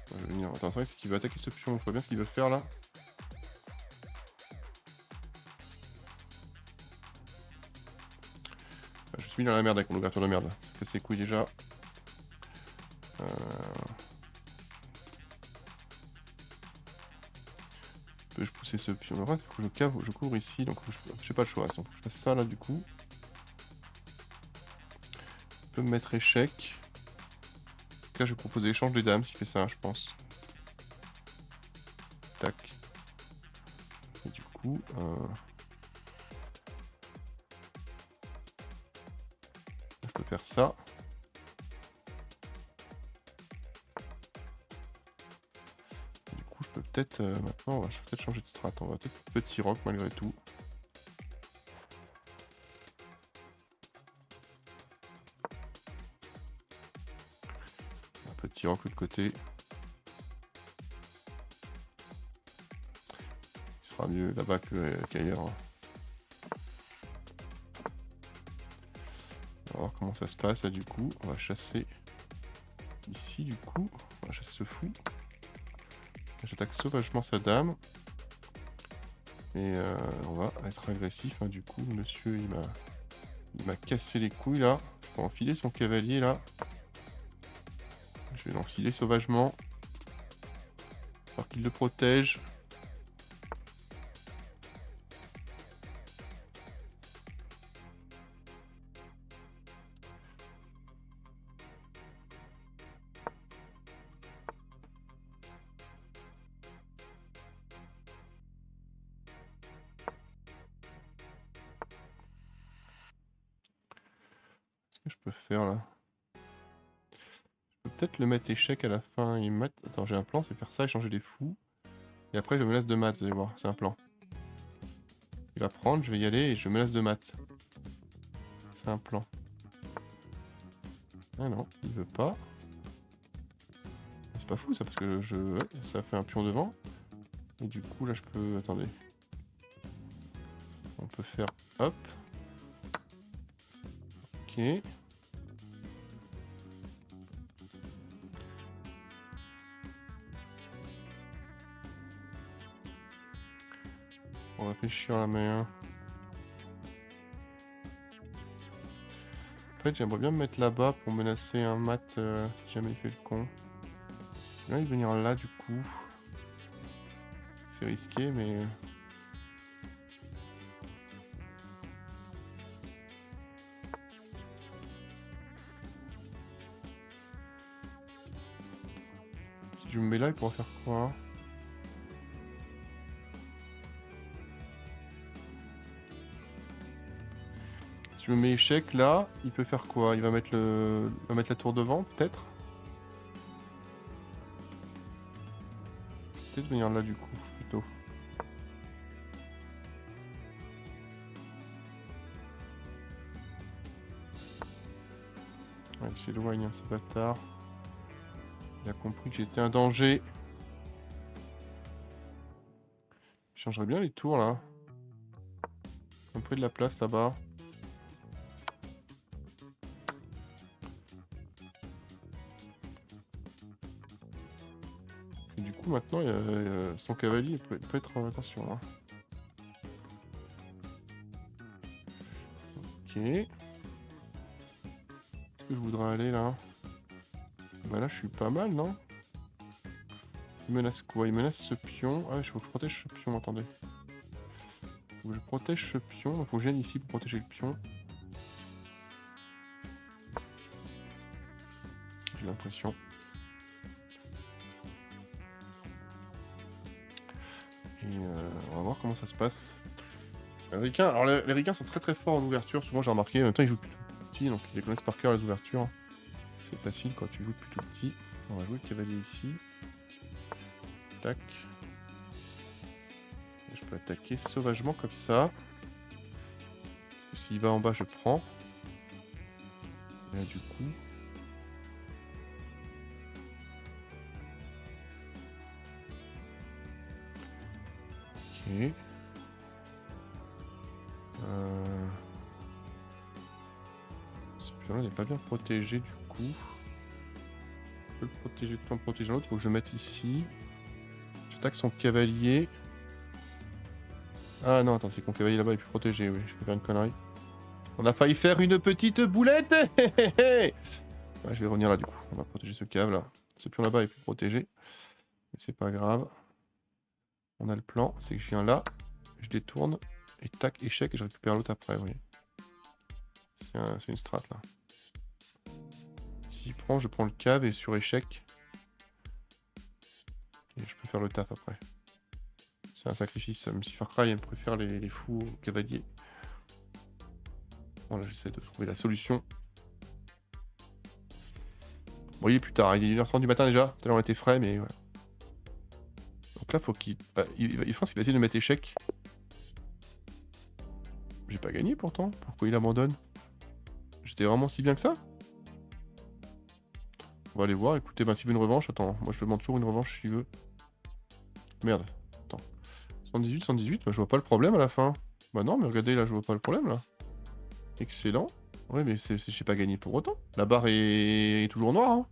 Je vais venir. Attends, c'est qu'il veut attaquer ce pion, je vois bien ce qu'il veut faire là. Je suis mis dans la merde avec mon ouverture de merde. Ça fait ses couilles déjà. Peux-je pousser ce pion? En fait, il faut que je cave, je cours ici, donc j'ai pas le choix. Donc, faut que je fasse ça là du coup. Je peux me mettre échec. Là, je vais proposer échange des dames, qui fait ça, je pense. Tac. Et du coup, je peux faire ça. Du coup, je peux peut-être maintenant, on va peut-être changer de strat. On va peut-être petit rock malgré tout. Un petit rock de l'autre côté. Il sera mieux là-bas qu'ailleurs. On va voir comment ça se passe là du coup. On va chasser ici du coup. On va chasser ce fou. J'attaque sauvagement sa dame. Et on va être agressif, hein, du coup, monsieur, il m'a cassé les couilles, là. Je peux enfiler son cavalier, là. Je vais l'enfiler sauvagement. Pour qu'il le protège. Qu'est-ce que je peux faire, là? Je peux peut-être le mettre échec à la fin et mat. Attends, j'ai un plan, c'est faire ça, échanger les fous. Et après, je me laisse de mat, vous allez voir, c'est un plan. Il va prendre, je vais y aller et je me laisse de mat. C'est un plan. Ah non, il veut pas. C'est pas fou ça, parce que ouais, ça fait un pion devant. Et du coup, là, je peux... Attendez. On peut faire... Hop. Ok. On va réfléchir la main. En fait, j'aimerais bien me mettre là-bas pour menacer un mat si jamais il fait le con. J'ai envie de venir là, du coup. C'est risqué, mais... Si je me mets là, il pourra faire quoi? Si je me mets échec là, il peut faire quoi? Il va mettre la tour devant, peut-être? Peut-être venir là du coup, plutôt. Ouais, il s'éloigne, hein, ce bâtard. Il a compris que j'étais un danger. Je changerais bien les tours là. Un peu de la place là-bas. Et du coup maintenant son cavalier peut être en attention. Hein. Ok. Est-ce que je voudrais aller là? Bah là je suis pas mal, non? Il menace quoi? Il menace ce pion. Ah, il faut que je protège ce pion, attendez. Faut que je protège ce pion. Il faut que je vienne ici pour protéger le pion. J'ai l'impression. Et on va voir comment ça se passe. Les ricains, alors les ricains sont très forts en ouverture. Souvent j'ai remarqué, en même temps ils jouent depuis tout petit, donc ils les connaissent par cœur les ouvertures. C'est facile quand tu joues depuis tout petit. On va jouer le cavalier ici. Tac. Et je peux attaquer sauvagement comme ça. S'il va en bas, je prends. Et là du coup... Ok. Ce pion-là n'est pas bien protégé du coup. Je peux le protéger tout en protégeant l'autre. Il faut que je mette ici. J'attaque son cavalier. Ah non, attends, c'est que mon cavalier là-bas est plus protégé. Oui, je peux faire une connerie. On a failli faire une petite boulette. Ouais, je vais revenir là du coup. On va protéger ce cave là. Ce pion là-bas est plus protégé. Mais c'est pas grave. On a le plan. C'est que je viens là. Je détourne. Et tac, échec. Et je récupère l'autre après. Oui. C'est une strat là. S'il prend, je prends le cave et sur échec. Et je peux faire le taf après. C'est un sacrifice. Même si Far Cry préfère les fous aux cavaliers. Bon là j'essaie de trouver la solution. Vous voyez plus tard, il est 1h30 du matin déjà. Tout à l'heure on était frais mais voilà. Donc là faut qu'il... je pense qu'il va essayer de mettre échec. J'ai pas gagné pourtant. Pourquoi il abandonne? J'étais vraiment si bien que ça? On va aller voir, écoutez, ben s'il veut une revanche, attends, moi je demande toujours une revanche s'il veut. Merde, attends. 118, 118, bah, je vois pas le problème à la fin. Bah non, mais regardez là, je vois pas le problème là. Excellent. Ouais, mais j'ai pas gagné pour autant. La barre est toujours noire, hein.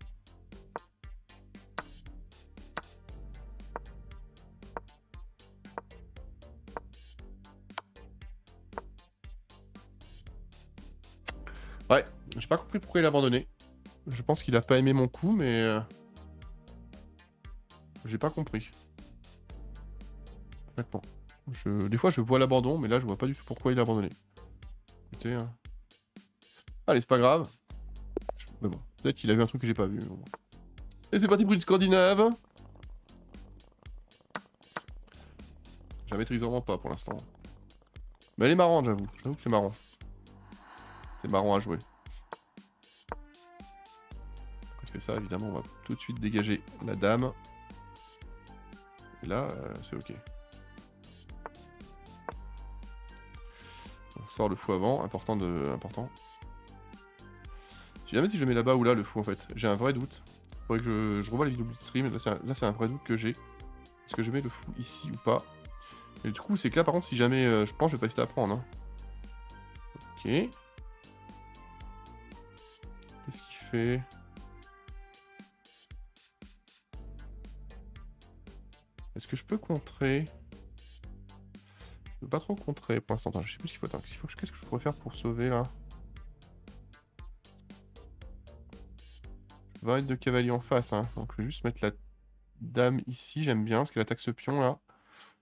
Ouais, j'ai pas compris pourquoi il a abandonné. Je pense qu'il a pas aimé mon coup, mais... j'ai pas compris. Honnêtement. Des fois, je vois l'abandon, mais là, je vois pas du tout pourquoi il a abandonné. Écoutez... Allez, c'est pas grave. Mais bon, peut-être qu'il a vu un truc que j'ai pas vu. Bon. Et c'est parti pour une Scandinave. Je la maîtrise vraiment pas pour l'instant. Mais elle est marrante, j'avoue. J'avoue que c'est marrant. C'est marrant à jouer. Quand tu fais ça, évidemment, on va tout de suite dégager la dame. Et là, c'est ok. On sort le fou avant, important. Si jamais si je mets là-bas ou là le fou en fait, j'ai un vrai doute. Faudrait que je revoie les vidéos de stream, là c'est un vrai doute que j'ai. Est-ce que je mets le fou ici ou pas? Et du coup c'est que là par contre si jamais, je pense je vais pas hésiter à prendre. Hein. Ok. Qu'est-ce qu'il fait? Est-ce que je peux contrer? Je peux pas trop contrer pour l'instant. Je sais plus ce qu'il faut. Qu'est-ce que je pourrais faire pour sauver là? Je vais arrêter de cavalier en face. Hein. Donc je vais juste mettre la dame ici. J'aime bien parce qu'elle attaque ce pion là.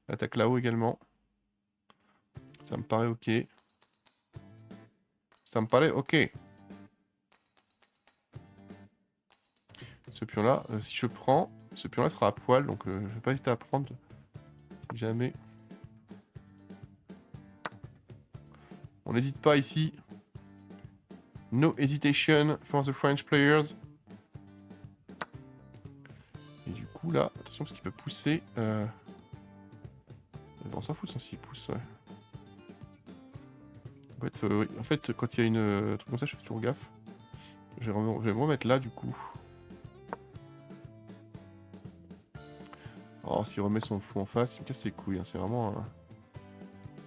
Elle attaque là-haut également. Ça me paraît ok. Ça me paraît ok. Ce pion là, si je prends, ce pion là sera à poil. Donc je vais pas hésiter à prendre si jamais. On n'hésite pas ici. No hesitation for the French players. Et du coup là, attention parce qu'il peut pousser. On s'en fout s'il pousse. Ouais. En fait, quand il y a une truc comme ça, je fais toujours gaffe. Je vais me remettre là du coup. Oh, s'il remet son fou en face, il me casse les couilles. Hein. C'est vraiment un...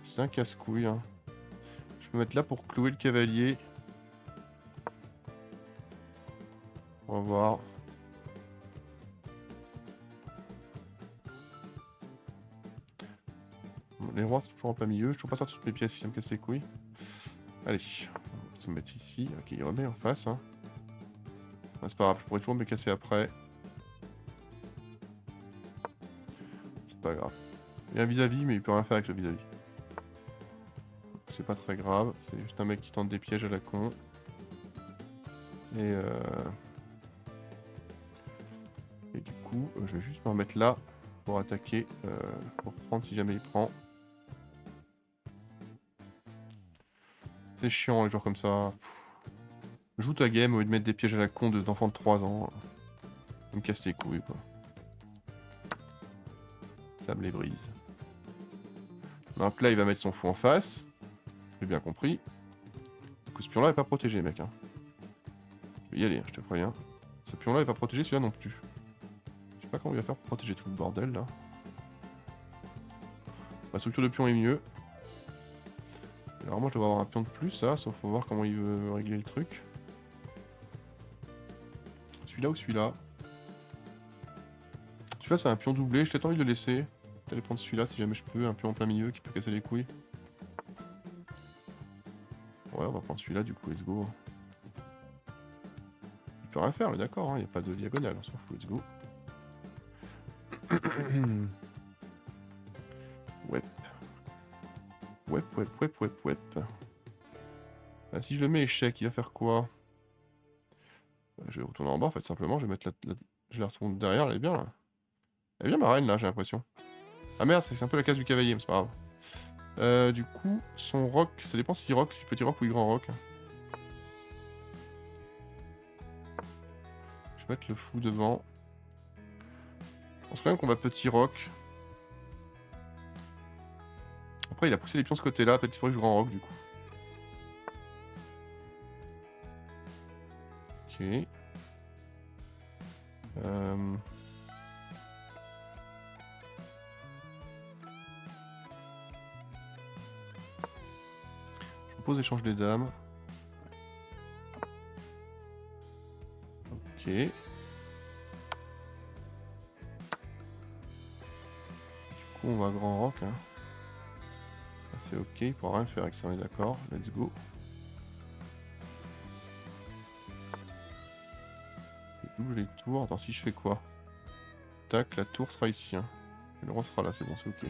C'est un casse-couille. Hein. Je peux mettre là pour clouer le cavalier. On va voir. Les rois, c'est toujours en plein milieu. Je ne toujours pas sortir toutes mes pièces si ça me casse les couilles. Allez, on va se mettre ici. Ok, il remet en face. Hein. Ouais, c'est pas grave, je pourrais toujours me casser après. C'est pas grave. Il y a un vis-à-vis, mais il peut rien faire avec le vis-à-vis. C'est pas très grave. C'est juste un mec qui tente des pièges à la con. Et du coup, je vais juste me remettre là pour attaquer, pour prendre si jamais il prend. C'est chiant les joueurs comme ça. Joue ta game au lieu de mettre des pièges à la con d'enfants de 3 ans. Ça me casse les couilles quoi. Ça me les brise. Donc là il va mettre son fou en face. J'ai bien compris. Que ce pion là est pas protégé mec. Hein. Je vais y aller, je te préviens. Ce pion là est pas protégé, celui-là non plus. Je sais pas comment il va faire pour protéger tout le bordel là. La structure de pion est mieux. Alors moi je devrais avoir un pion de plus là, sauf faut voir comment il veut régler le truc. Celui-là ou celui-là? Celui-là c'est un pion doublé, j'ai peut-être envie de le laisser. Je vais aller prendre celui-là si jamais je peux, un pion en plein milieu qui peut casser les couilles. Ouais on va prendre celui-là du coup, let's go. Il peut rien faire, mais d'accord, il n'y a pas de diagonale, on s'en fout, let's go. Wep. Wep. Ah, si je le mets échec, il va faire quoi? Je vais retourner en bas en fait, simplement, je vais mettre je la retourne derrière, elle est bien là. Elle est bien ma reine là, j'ai l'impression. Ah merde, c'est un peu la case du cavalier, mais c'est pas grave. Du coup, son rock, ça dépend si petit rock ou grand rock. Je vais mettre le fou devant. Je pense quand même qu'on va petit rock. Après, il a poussé les pions de ce côté-là, peut-être qu'il faudrait que je grand rock du coup. Ok. Je propose échange des dames. Ok. Du coup, on va grand rock. Hein. C'est ok, il pourra rien faire avec ça, on est d'accord. Let's go. bouge les tours. Attends, si je fais quoi? Tac, la tour sera ici. Hein. Le roi sera là, c'est bon, c'est ok.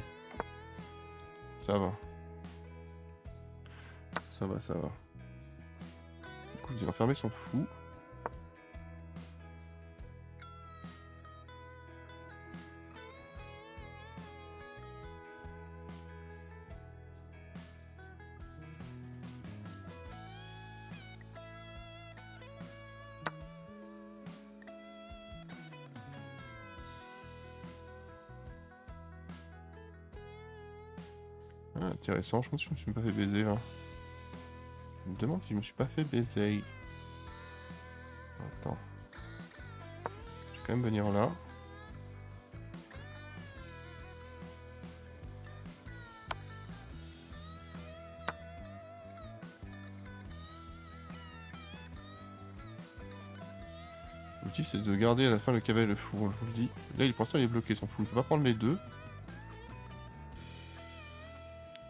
Ça va. Ça va, ça va. Du coup, je dis enfermer son fou. Ah, intéressant, je pense que je me suis pas fait baiser là. Je me demande si je me suis pas fait baiser. Attends. Je vais quand même venir là. L'objectif c'est de garder à la fin le cavalier le fou, hein, je vous le dis. Là pour l'instant il est bloqué, son fou. Il peut pas prendre les deux.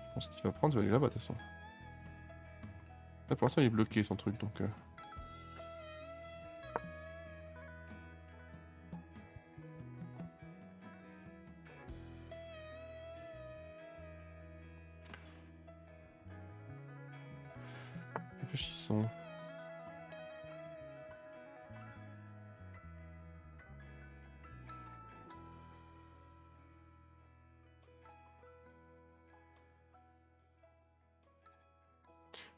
Je pense qu'il va prendre, je vais aller là-bas de toute façon. Là pour l'instant il est bloqué son truc donc... Réfléchissons.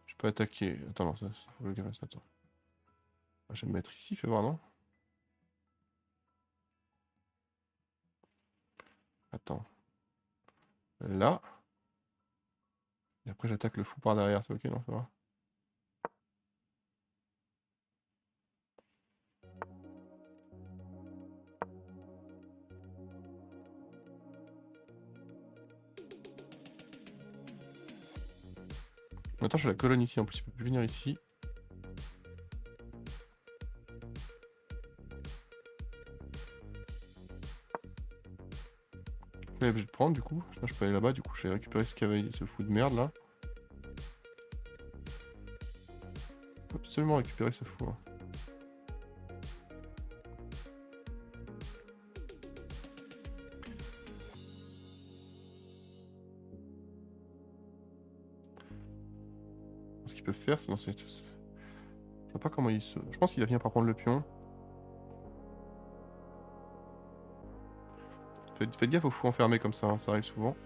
Je peux attaquer. Attends, non, ça faut le reste, attends. Je vais me mettre ici, fais voir, non? Attends. Là. Et après j'attaque le fou par derrière, c'est ok, non? Fais voir. Attends, j'ai la colonne ici, en plus il peut plus venir ici. Je vais obligé de prendre du coup. Là, je peux aller là-bas, du coup je vais récupérer ce cavalier, ce fou de merde là. Faut absolument récupérer ce fou. Hein. Ce qu'il peut faire, c'est dans cette... Je vois pas comment il se... Je pense qu'il va venir par prendre le pion. Faites gaffe aux fous enfermés comme ça, hein, ça arrive souvent.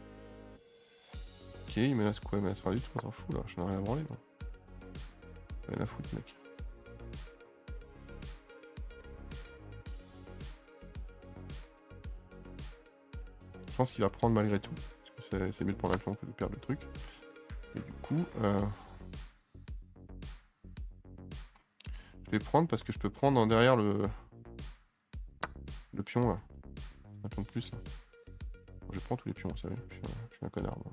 Ok, il menace quoi? Il menace rien du tout, on s'en fout là, je n'ai rien à branler non. Rien à foutre mec. Je pense qu'il va prendre malgré tout. Parce que c'est mieux de prendre un pion que de perdre le truc. Et du coup... Je vais prendre parce que je peux prendre en derrière le pion là. Un pion de plus là. Je prends tous les pions, vous savez. Je suis un connard moi.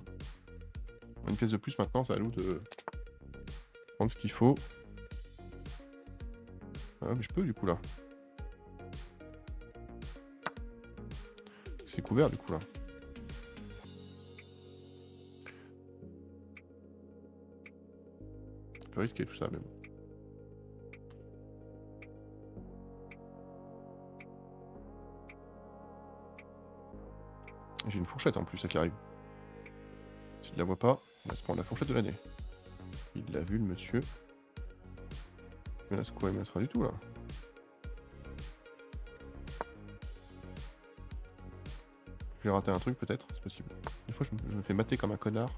Une pièce de plus maintenant, ça à nous de prendre ce qu'il faut. Ah mais je peux du coup là. C'est couvert du coup là. Un peu risqué tout ça mais bon. J'ai une fourchette en plus, ça qui arrive. S'il la voit pas, il va se prendre la fourchette de l'année. Il l'a vu le monsieur. Il menace quoi? Il menace rien du tout là. J'ai raté un truc peut-être, c'est possible. Des fois je me fais mater comme un connard.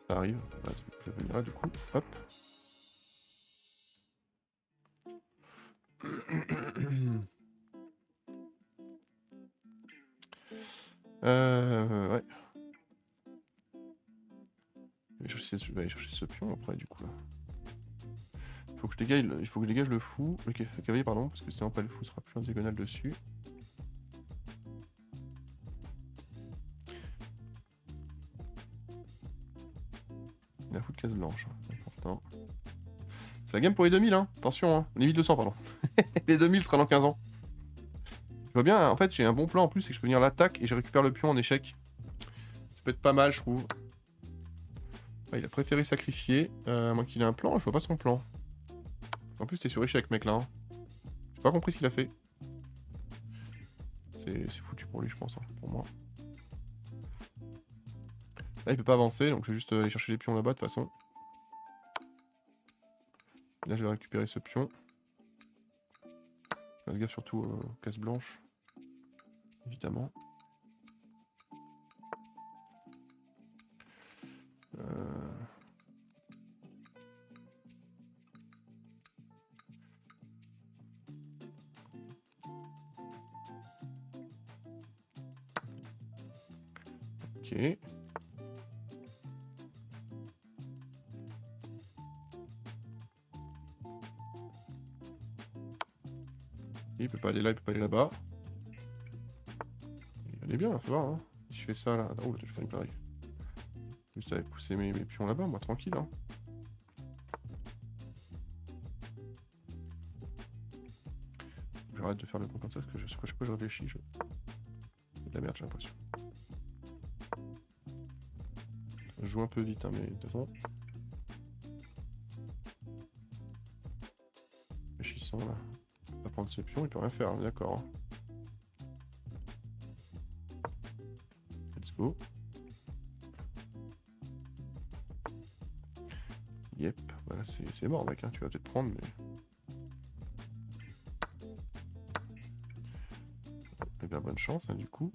Ça arrive. Ouais, je vais venir là du coup. Hop. Ouais. Je vais aller chercher ce pion après du coup là. Il faut que je dégage le fou, le cavalier pardon, parce que sinon après le fou sera plus en diagonale dessus. La fou de case blanche, c'est important. C'est la game pour les 2000 hein, attention hein, les 1200 pardon. Les 2000 sera dans 15 ans. Je vois bien, en fait j'ai un bon plan en plus, c'est que je peux venir l'attaque et je récupère le pion en échec. Ça peut être pas mal je trouve. Ah, il a préféré sacrifier, à moins qu'il ait un plan, je vois pas son plan. En plus t'es sur échec mec là. Hein. pas compris ce qu'il a fait. C'est foutu pour lui, je pense, hein, pour moi. Là, il peut pas avancer, donc je vais juste aller chercher les pions là-bas, de toute façon. Là, je vais récupérer ce pion. Faites gaffe surtout aux cases blanches. Évidemment. Ok. Il peut pas aller là, il peut pas aller là-bas. Il est bien, ça va, hein. Si je fais ça là... Oh, je fais une connerie. Juste aller pousser mes pions là-bas, moi, tranquille, hein. J'arrête de faire le con comme ça, parce que chaque fois que je réfléchis, je... C'est de la merde, j'ai l'impression. Je joue un peu vite, hein, mais de toute façon... Réfléchissons, là. Il peut pas prendre ce pion, il peut rien faire, hein, d'accord. Hein. Let's go. Yep, voilà, c'est mort, mec, hein. Tu vas peut-être prendre, mais... Eh bien, bonne chance, hein, du coup.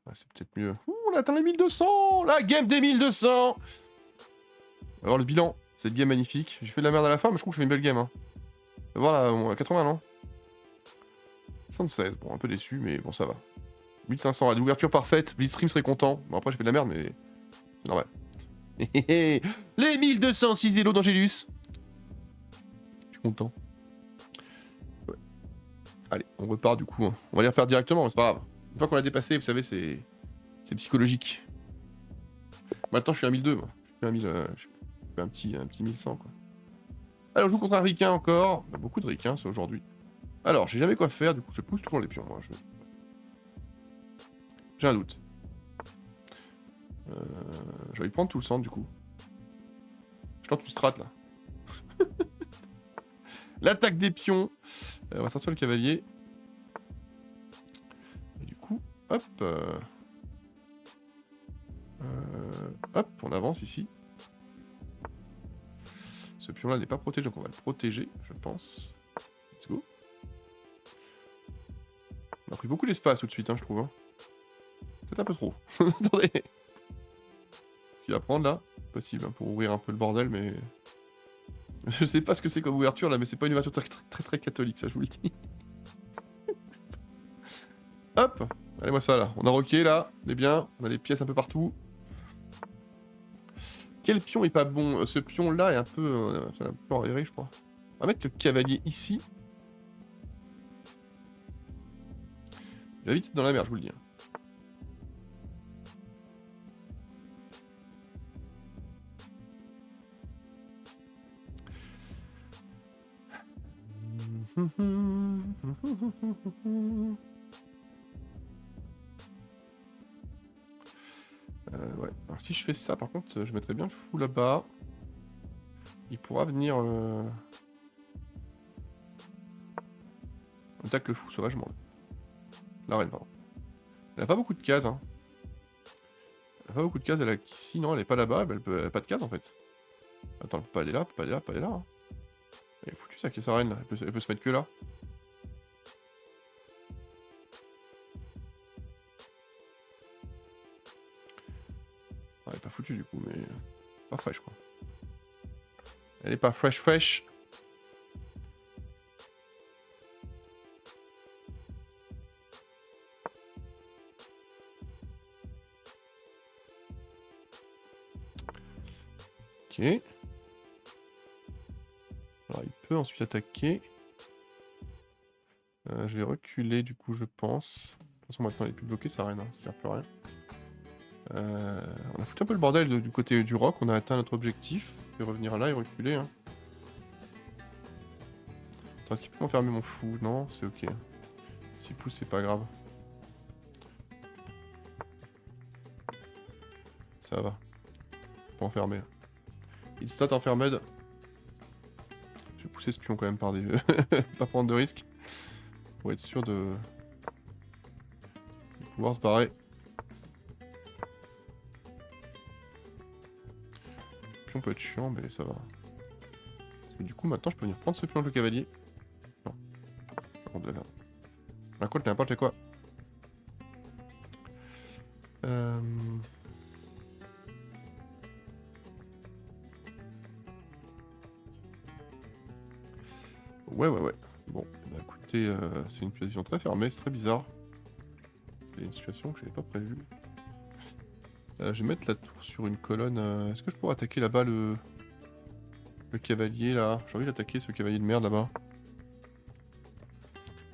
Ouais, c'est peut-être mieux. Ouh, on a atteint les 1200! La game des 1200! Alors, le bilan, cette game magnifique. J'ai fait de la merde à la fin, mais je trouve que je fais une belle game. Hein. Voilà, on a 80, non? 76, bon, un peu déçu, mais bon, ça va. 1500, l'ouverture parfaite. Blitzstream serait content. Bon, après, j'ai fait de la merde, mais c'est normal. Les 1206 Elo d'Angelus! Je suis content. Ouais. Allez, on repart du coup. Hein. On va les refaire directement, mais c'est pas grave. Une fois qu'on l'a dépassé, vous savez, c'est psychologique. Maintenant, je suis à 1002, moi. Je suis à 1000, je suis un petit 1100, quoi. Alors, je joue contre un ricain encore. On a beaucoup de ricains, c'est aujourd'hui. Alors, j'ai jamais quoi faire, du coup, je pousse toujours les pions, moi. J'ai un doute. Je vais y prendre tout le centre, du coup. Je tente une strat, là. L'attaque des pions. On va sortir le cavalier. Et du coup, hop. Hop, on avance ici. Ce pion-là n'est pas protégé, donc on va le protéger, je pense. Let's go. On a pris beaucoup d'espace tout de suite, hein, je trouve. Hein. Peut-être un peu trop. Attendez. S'il va prendre, là, possible, hein, pour ouvrir un peu le bordel, mais... Je sais pas ce que c'est comme ouverture, là, mais c'est pas une ouverture très catholique, ça, je vous le dis. Hop. Allez-moi ça, là. On a rocké, là. On est bien. On a des pièces un peu partout. Quel pion est pas bon? Ce pion-là est un peu enrayé, je crois. On va mettre le cavalier ici. Il va vite être dans la mer, je vous le dis. Ouais. Alors si je fais ça, par contre, je mettrais bien le fou là-bas. Il pourra venir... On attaque le fou sauvagement. La reine, pardon. Elle a pas beaucoup de cases, hein. Elle a pas beaucoup de cases, elle a ici, non, elle est pas là-bas, elle a pas de cases en fait. Attends, elle peut pas aller là, elle peut pas aller là, elle peut pas aller là. Hein. Elle est foutue ça, qui est sa reine là, elle peut se mettre que là. Elle est pas foutue du coup, mais... Pas fraîche quoi. Elle est pas fraîche. Ok. Alors il peut ensuite attaquer. Je vais reculer du coup je pense. De toute façon maintenant elle est plus bloquée sa reine, hein, ça sert plus à rien. On a foutu un peu le bordel du côté du roc, on a atteint notre objectif. Je vais revenir là et reculer. Hein. Attends, est-ce qu'il peut m'enfermer mon fou? Non, c'est ok. S'il pousse, c'est pas grave. Ça va. Pas enfermer. Il stat enfermed. pousser ce pion quand même par des... pas prendre de risques. Pour être sûr de pouvoir se barrer. Le pion peut être chiant, mais ça va. Parce que du coup, maintenant, je peux venir prendre ce pion avec le cavalier. Non. On de la merde. Par contre, n'importe quoi. Ouais. Bon, bah écoutez, c'est une position très fermée, c'est très bizarre. C'est une situation que j'avais pas prévue. Je vais mettre la tour sur une colonne. Est-ce que je pourrais attaquer là-bas le cavalier là? J'ai envie d'attaquer ce cavalier de merde là-bas.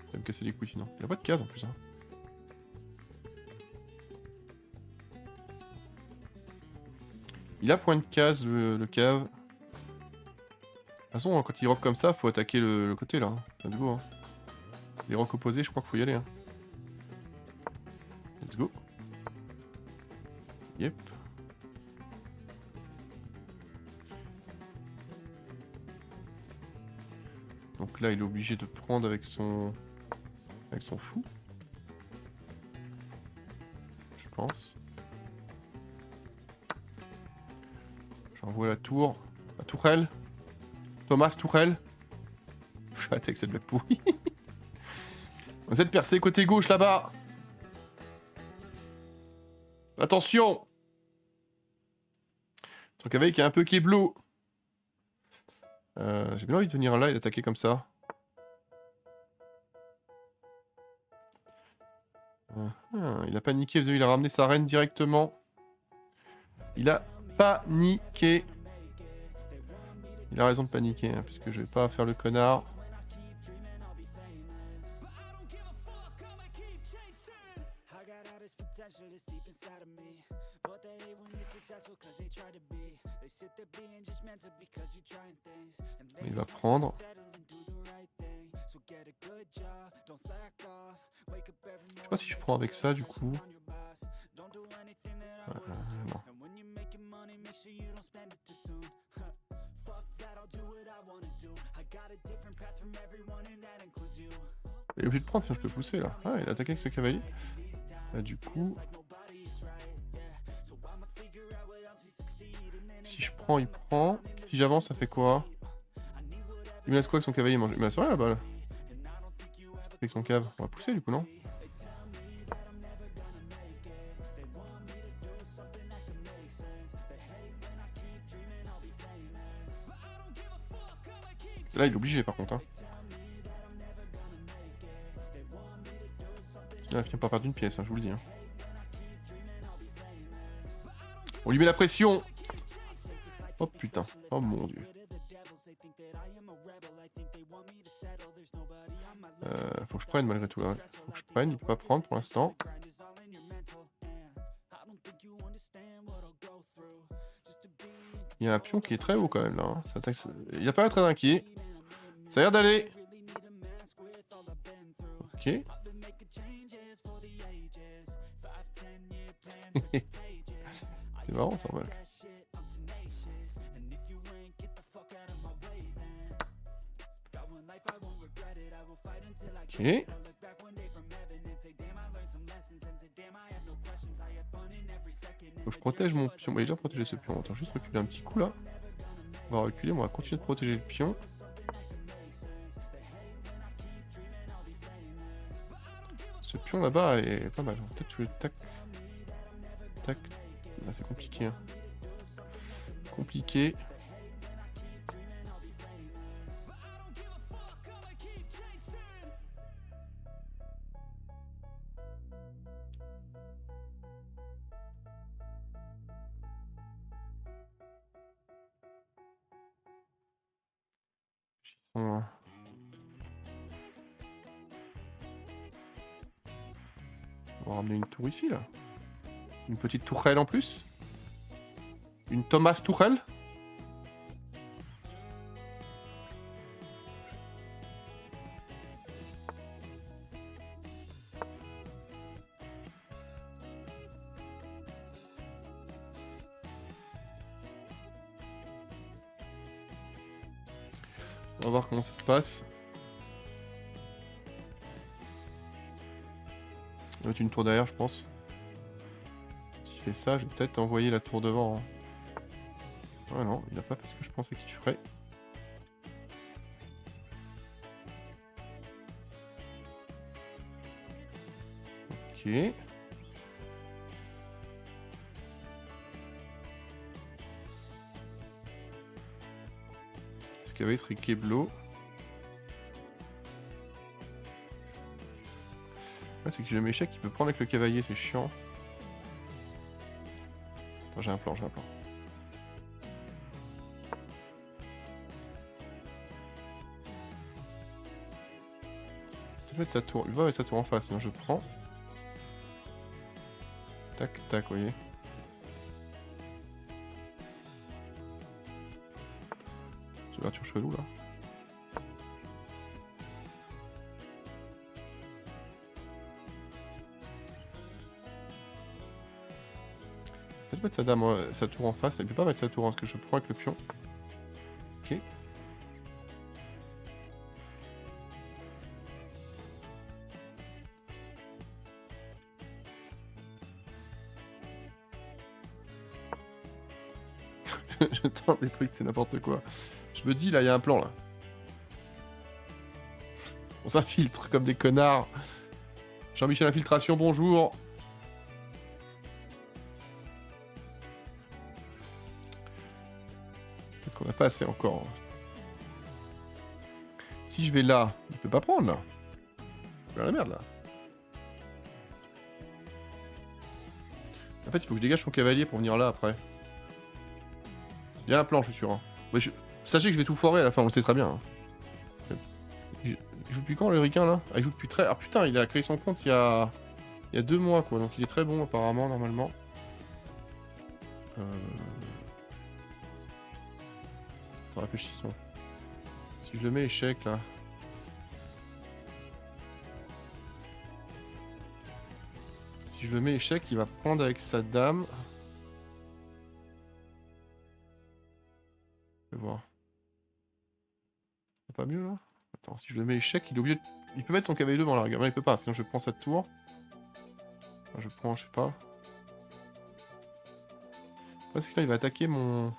Il va me casser les couilles sinon. Il a pas de case en plus. Hein. Il a point de case le cave. De toute façon, quand il rock comme ça, faut attaquer le côté là. Hein. Let's go. Hein. Les rocks opposés, je crois qu'il faut y aller. Hein. Let's go. Yep. Donc là, il est obligé de prendre avec son fou. Je pense. J'envoie la tour. La tourelle. Thomas Tourelle. Je vais attaquer cette blague pourrie. Vous êtes percé côté gauche là-bas. Attention. Ton cavalier qui est un peu kéblo. J'ai bien envie de venir là et d'attaquer comme ça. Il a paniqué, vous avez vu, il a ramené sa reine directement. Il a paniqué. Il a raison de paniquer, hein, puisque je vais pas faire le connard. Il va prendre. Je sais pas si je prends avec ça du coup. Non. Il est obligé de prendre, sinon je peux pousser là. Ah, il a attaqué avec ce cavalier. Là, du coup. Si je prends, il prend. Si j'avance, ça fait quoi? Il me laisse quoi avec son cavalier? Il me laisse rien là-bas là. Avec son cave. On va pousser du coup, non? Là, il est obligé par contre. Hein. Là, il finit par perdre une pièce, hein, je vous le dis. Hein. On lui met la pression. Oh putain. Oh mon dieu. Faut que je prenne malgré tout là. Faut que je prenne, il peut pas prendre pour l'instant. Il y a un pion qui est très haut quand même là. Hein. Il a pas l'air très inquiet. Ça a l'air d'aller. Ok. C'est marrant ça, ouais. Ok. Faut que je protège mon pion. Il a déjà protégé ce pion. Attends, juste reculer un petit coup là. On va reculer, mais on va continuer de protéger le pion. Ce pion là-bas est pas mal. Peut-être que je tac. Tac. Là, c'est compliqué. Hein. Compliqué. On va ramener une tour ici là. Une petite tourelle en plus. Une Thomas Tourelle. On va voir comment ça se passe. Il va mettre une tour derrière, je pense. S'il fait ça, je vais peut-être envoyer la tour devant. Hein. Ouais, non, il a pas fait ce que je pensais qu'il ferait. Ok. Ce cavalier serait Keblo. Ouais, c'est que j'ai échec, il peut prendre avec le cavalier, c'est chiant. Attends, j'ai un plan, j'ai un plan. Je vais mettre sa tour, il va mettre sa tour en face, sinon je prends. Tac, tac, vous voyez. C'est ouverture chelou là. Peut-être mettre sa dame, sa tour en face, il peut pas mettre sa tour, hein, parce que je prends avec le pion. Ok. Je tente des trucs, c'est n'importe quoi. Je me dis, là, il y a un plan, là. On s'infiltre comme des connards. Jean-Michel Infiltration, bonjour. On n'a pas assez encore. Si je vais là, il peut pas prendre, là. C'est la merde, là. En fait, il faut que je dégage son cavalier pour venir là, après. Il y a un plan, je suis sûr. Hein. Mais sachez que je vais tout foirer à la fin, on le sait très bien. Hein. Il joue depuis quand, le ricain, là? Ah, il joue depuis très... Ah, putain, il a créé son compte il y a 2 mois, quoi. Donc, il est très bon, apparemment, normalement. Réfléchissons. Si je le mets échec, là... Si je le mets échec, il va prendre avec sa dame. Je vais voir. C'est pas mieux là? Attends, si je le mets échec, il est obligé de... Il peut mettre son cavalier devant la rigueur. Non, il peut pas, sinon je prends sa tour. Enfin, je prends, je sais pas. Parce que là, il va attaquer mon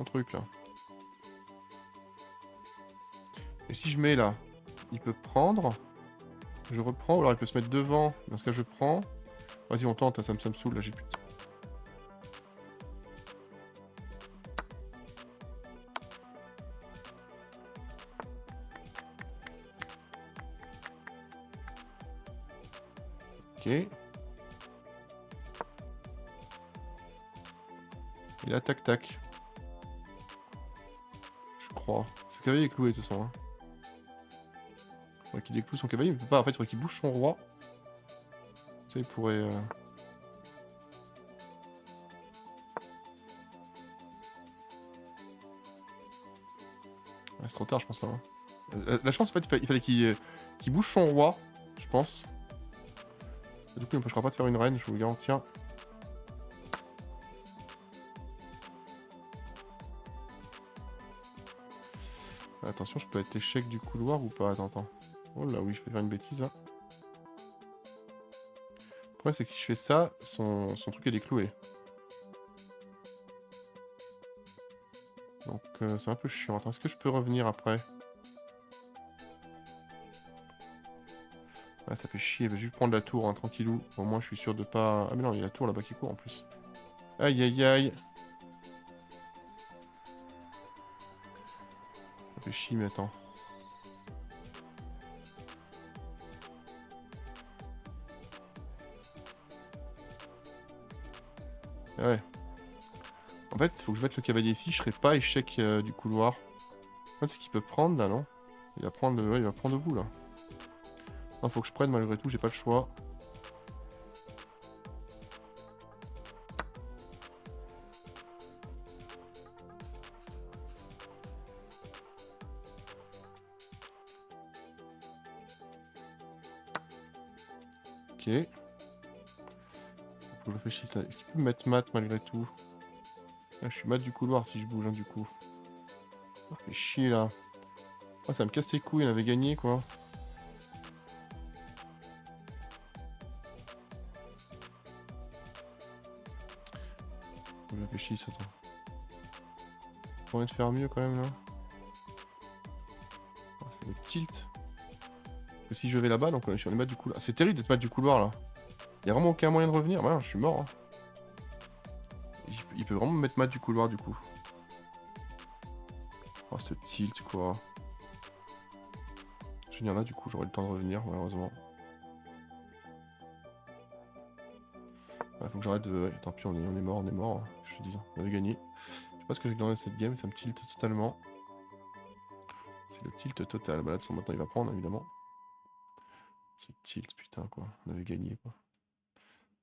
truc là. Et si je mets là, il peut prendre. Je reprends, ou alors il peut se mettre devant. Dans ce cas, je prends. Vas-y, on tente, ça me saoule, là, j'ai plus de... Ok. Et là, tac, tac. Je crois. Ce cavalier est cloué, de toute façon. Hein. Faudrait qu'il décloue son cavalier, il peut pas. En fait, il faudrait qu'il bouge son roi. Ça, il pourrait... c'est trop tard, je pense. Là, hein. La chance, en fait, il fallait qu'il bouge son roi, je pense. Et du coup, il m'empêchera pas de faire une reine, je vous le garantis. Attention, je peux être échec du couloir ou pas? Attends. Oh là oui, je vais faire une bêtise. Hein. Le problème, c'est que si je fais ça, son truc il est cloué. Donc c'est un peu chiant. Attends, est-ce que je peux revenir après? Ouais, ça fait chier. Je vais juste prendre la tour, hein, tranquillou. Au moins, je suis sûr de pas... Ah mais non, il y a la tour là-bas qui court en plus. Aïe, aïe, aïe. Ça fait chier, mais attends. Ouais. En fait, il faut que je mette le cavalier ici. Je serai pas échec du couloir. C'est qu'il peut prendre là, non? Il va prendre, ouais, il va prendre debout là. Non, faut que je prenne malgré tout, j'ai pas le choix. Ok. Faut que je réfléchisse. Est-ce qu'il peut me mettre mat malgré tout? Là, je suis mat du couloir si je bouge, hein, du coup. Oh, fait chier là. Oh, ça me casse les couilles, on avait gagné quoi. Je réfléchis, attends. J'ai envie de faire mieux quand même là. Oh, ça me tilt. Parce que si je vais là-bas, donc on est sur les maths du couloir. C'est terrible d'être maths du couloir là. Y'a vraiment aucun moyen de revenir. Bah non, je suis mort. Hein. Il peut vraiment me mettre maths du couloir du coup. Oh, ce tilt quoi. Je vais venir là du coup, j'aurai le temps de revenir malheureusement. Faut que j'arrête de... Ouais, tant pis, on est mort, hein. Je te dis, on avait gagné. Je sais pas ce que j'ai dans cette game, ça me tilt totalement. C'est le tilt total. Bah là, de maintenant, il va prendre, évidemment. Ce tilt, putain, quoi. On avait gagné, quoi.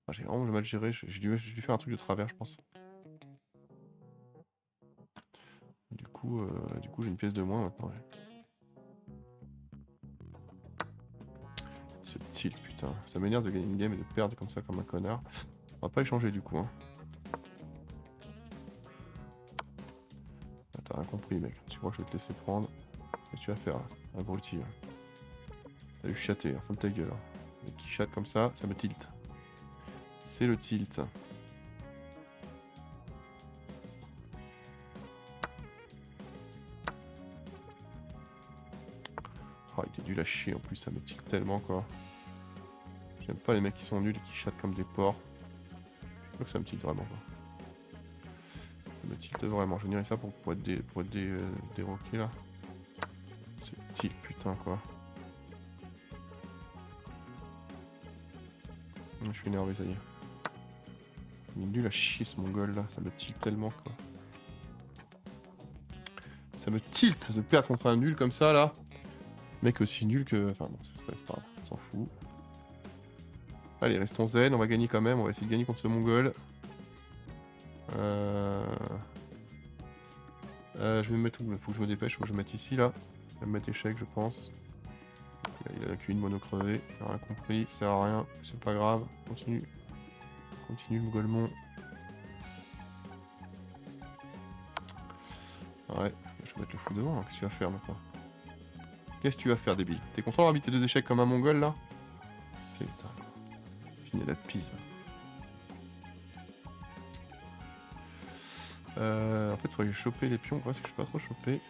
Ah, j'ai vraiment mal géré. J'ai dû faire un truc de travers, je pense. Du coup, j'ai une pièce de moins, maintenant. Ouais. Ce tilt, putain. Ça m'énerve de gagner une game et de perdre comme ça, comme un connard. On va pas échanger, du coup, hein. Ah, t'as rien compris, mec. Tu crois que je vais te laisser prendre? Qu'est-ce que tu vas faire, abruti? T'as eu chatter, ferme ta gueule. Mec qui chatte comme ça me tilt. C'est le tilt. Oh, il est nul à chier en plus, ça me tilt tellement quoi. J'aime pas les mecs qui sont nuls et qui chattent comme des porcs. Je crois que ça me tilte vraiment quoi. Ça me tilte vraiment. Je venirais ça pour être des roquets là. Ce tilt putain quoi. Je suis énervé ça y est. Il est nul à chier ce mongol là, ça me tilte tellement quoi. Ça me tilte de perdre contre un nul comme ça là. Mec aussi nul que... Enfin bon, c'est pas grave, on s'en fout. Allez, restons zen, on va gagner quand même, on va essayer de gagner contre ce mongol. Je vais me mettre où? Faut que je me dépêche, faut que je me mette ici là. Je vais me mettre échec je pense. Il a qu'une mono crevée, j'ai rien compris, ça sert à rien, c'est pas grave, continue. Continue le golemon. Ouais, je vais mettre le fou devant, hein. Qu'est-ce que tu vas faire maintenant? Qu'est-ce que tu vas faire débile? T'es content d'avoir mis tes 2 échecs comme un mongol là? Putain, fini la pise. En fait, il faudrait choper les pions. Ouais, c'est que je peux pas trop choper.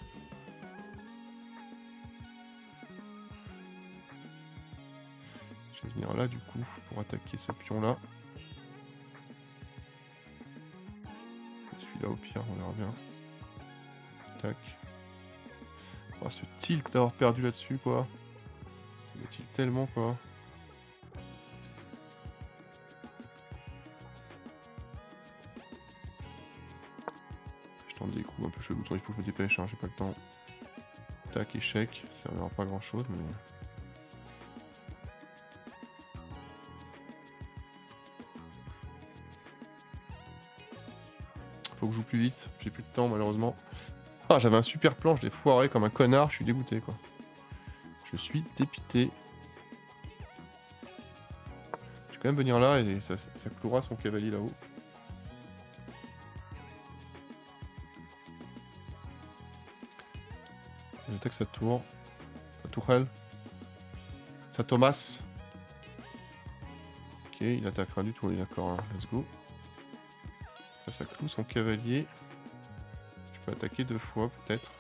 Je vais venir là du coup pour attaquer ce pion là. Celui-là au pire, on verra bien. Tac. Oh, ce tilt d'avoir perdu là-dessus quoi. Ça me tilt tellement quoi. Je tente des coups un peu chelous. Il faut que je me dépêche, hein, j'ai pas le temps. Tac, échec. Ça servira pas grand chose mais. Faut que je joue plus vite, j'ai plus de temps malheureusement. Ah, j'avais un super plan, je l'ai foiré comme un connard, je suis dégoûté quoi. Je suis dépité. Je vais quand même venir là et ça clouera son cavalier là-haut. J'attaque sa tour. Sa tourelle. Sa Thomas. Ok, il attaque rien du tout, on est d'accord, hein. Let's go. Là, ça cloue son cavalier. Je peux attaquer 2 fois peut-être.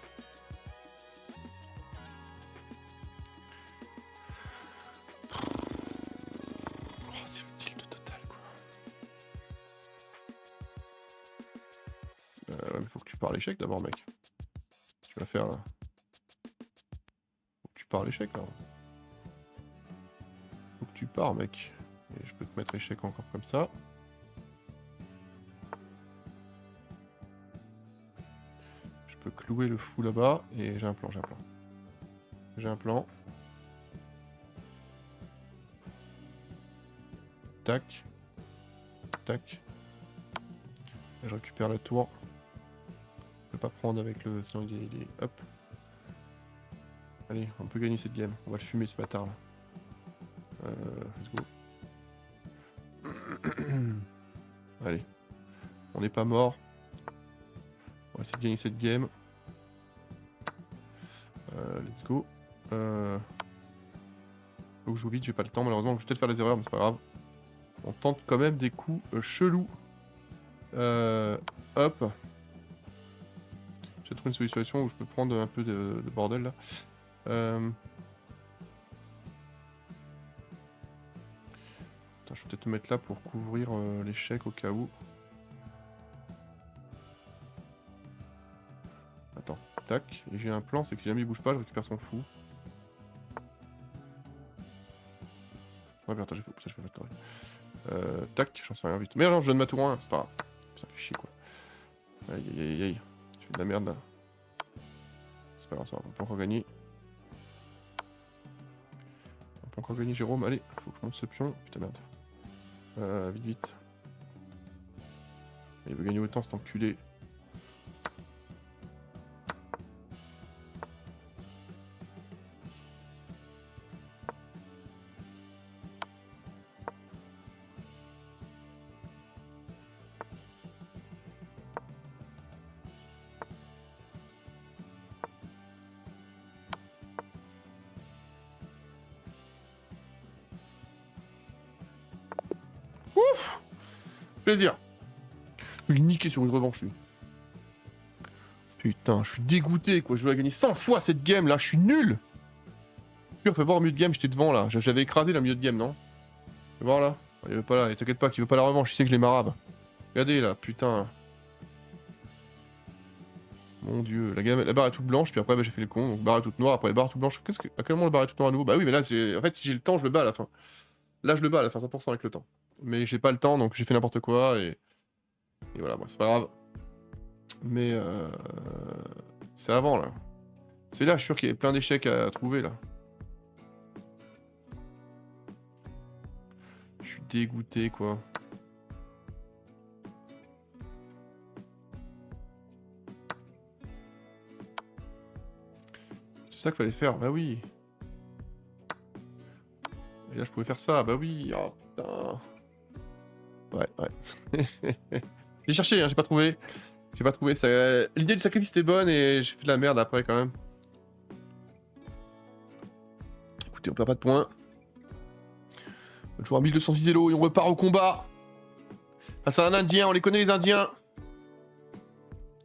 Oh, c'est le tilt total quoi. Ouais, mais faut que tu parles l'échec d'abord, mec. Qu'est-ce que tu vas faire là? Faut que tu parles l'échec là. Faut que tu pars, mec. Et je peux te mettre échec encore comme ça. Je peux clouer le fou là-bas. Et j'ai un plan, j'ai un plan. J'ai un plan. Tac. Tac. Et je récupère la tour. Je peux pas prendre avec le... Sinon il est... Hop. Allez, on peut gagner cette game. On va le fumer ce bâtard là. Let's go. Allez. On n'est pas mort. On va essayer de gagner cette game. Let's go. Faut que je joue vite, j'ai pas le temps malheureusement, je vais peut-être faire des erreurs, mais c'est pas grave. On tente quand même des coups chelous. Hop. J'ai trouvé une solution où je peux prendre un peu de bordel là. Attends, je vais peut-être te mettre là pour couvrir l'échec au cas où. Attends, tac. Et j'ai un plan, c'est que si jamais il bouge pas, je récupère son fou. Ouais, mais attends, j'ai fait ça, je fais pas tac, j'en sais rien vite. Merde, non, je donne ma tour 1, c'est pas grave. Ça fait chier quoi. Aïe aïe aïe aïe. Je fais de la merde là. C'est pas grave, ça va, on peut encore gagner. On peut encore gagner, Jérôme. Allez, faut que je monte ce pion. Putain, merde. Vite, vite. Il veut gagner autant cet enculé. Ouf! Plaisir. Je vais le niquer sur une revanche, lui. Putain, je suis dégoûté, quoi. Je vais la gagner 100 fois cette game, là. Je suis nul. Pur, fais voir au milieu de game, j'étais devant, là. J'avais écrasé le milieu de game, non? Fais voir, là. Il veut pas là. Et t'inquiète pas, qu'il veut pas la revanche. Il sait que je les marabe. Regardez, là. Putain. Mon dieu. La barre est toute blanche, puis après, bah, j'ai fait le con. Donc, barre est toute noire, après, barre toute blanche. À quel moment la barre est toute noire à nouveau? Bah oui, mais là, c'est... En fait, si j'ai le temps, je le bats à la fin. Là, je le bats à la fin, 100% avec le temps. Mais j'ai pas le temps, donc j'ai fait n'importe quoi, et voilà, bon, c'est pas grave. Mais c'est avant, là. C'est là, je suis sûr qu'il y avait plein d'échecs à trouver, là. Je suis dégoûté, quoi. C'est ça qu'il fallait faire, bah oui. Et là, je pouvais faire ça, bah oui. Oh, putain. Ouais. J'ai cherché, hein, j'ai pas trouvé. J'ai pas trouvé. Ça... L'idée du sacrifice était bonne et j'ai fait de la merde après, quand même. Écoutez, on perd pas de points. On est toujours à 1206 élo et on repart au combat. Face à un Indien, on les connaît les Indiens.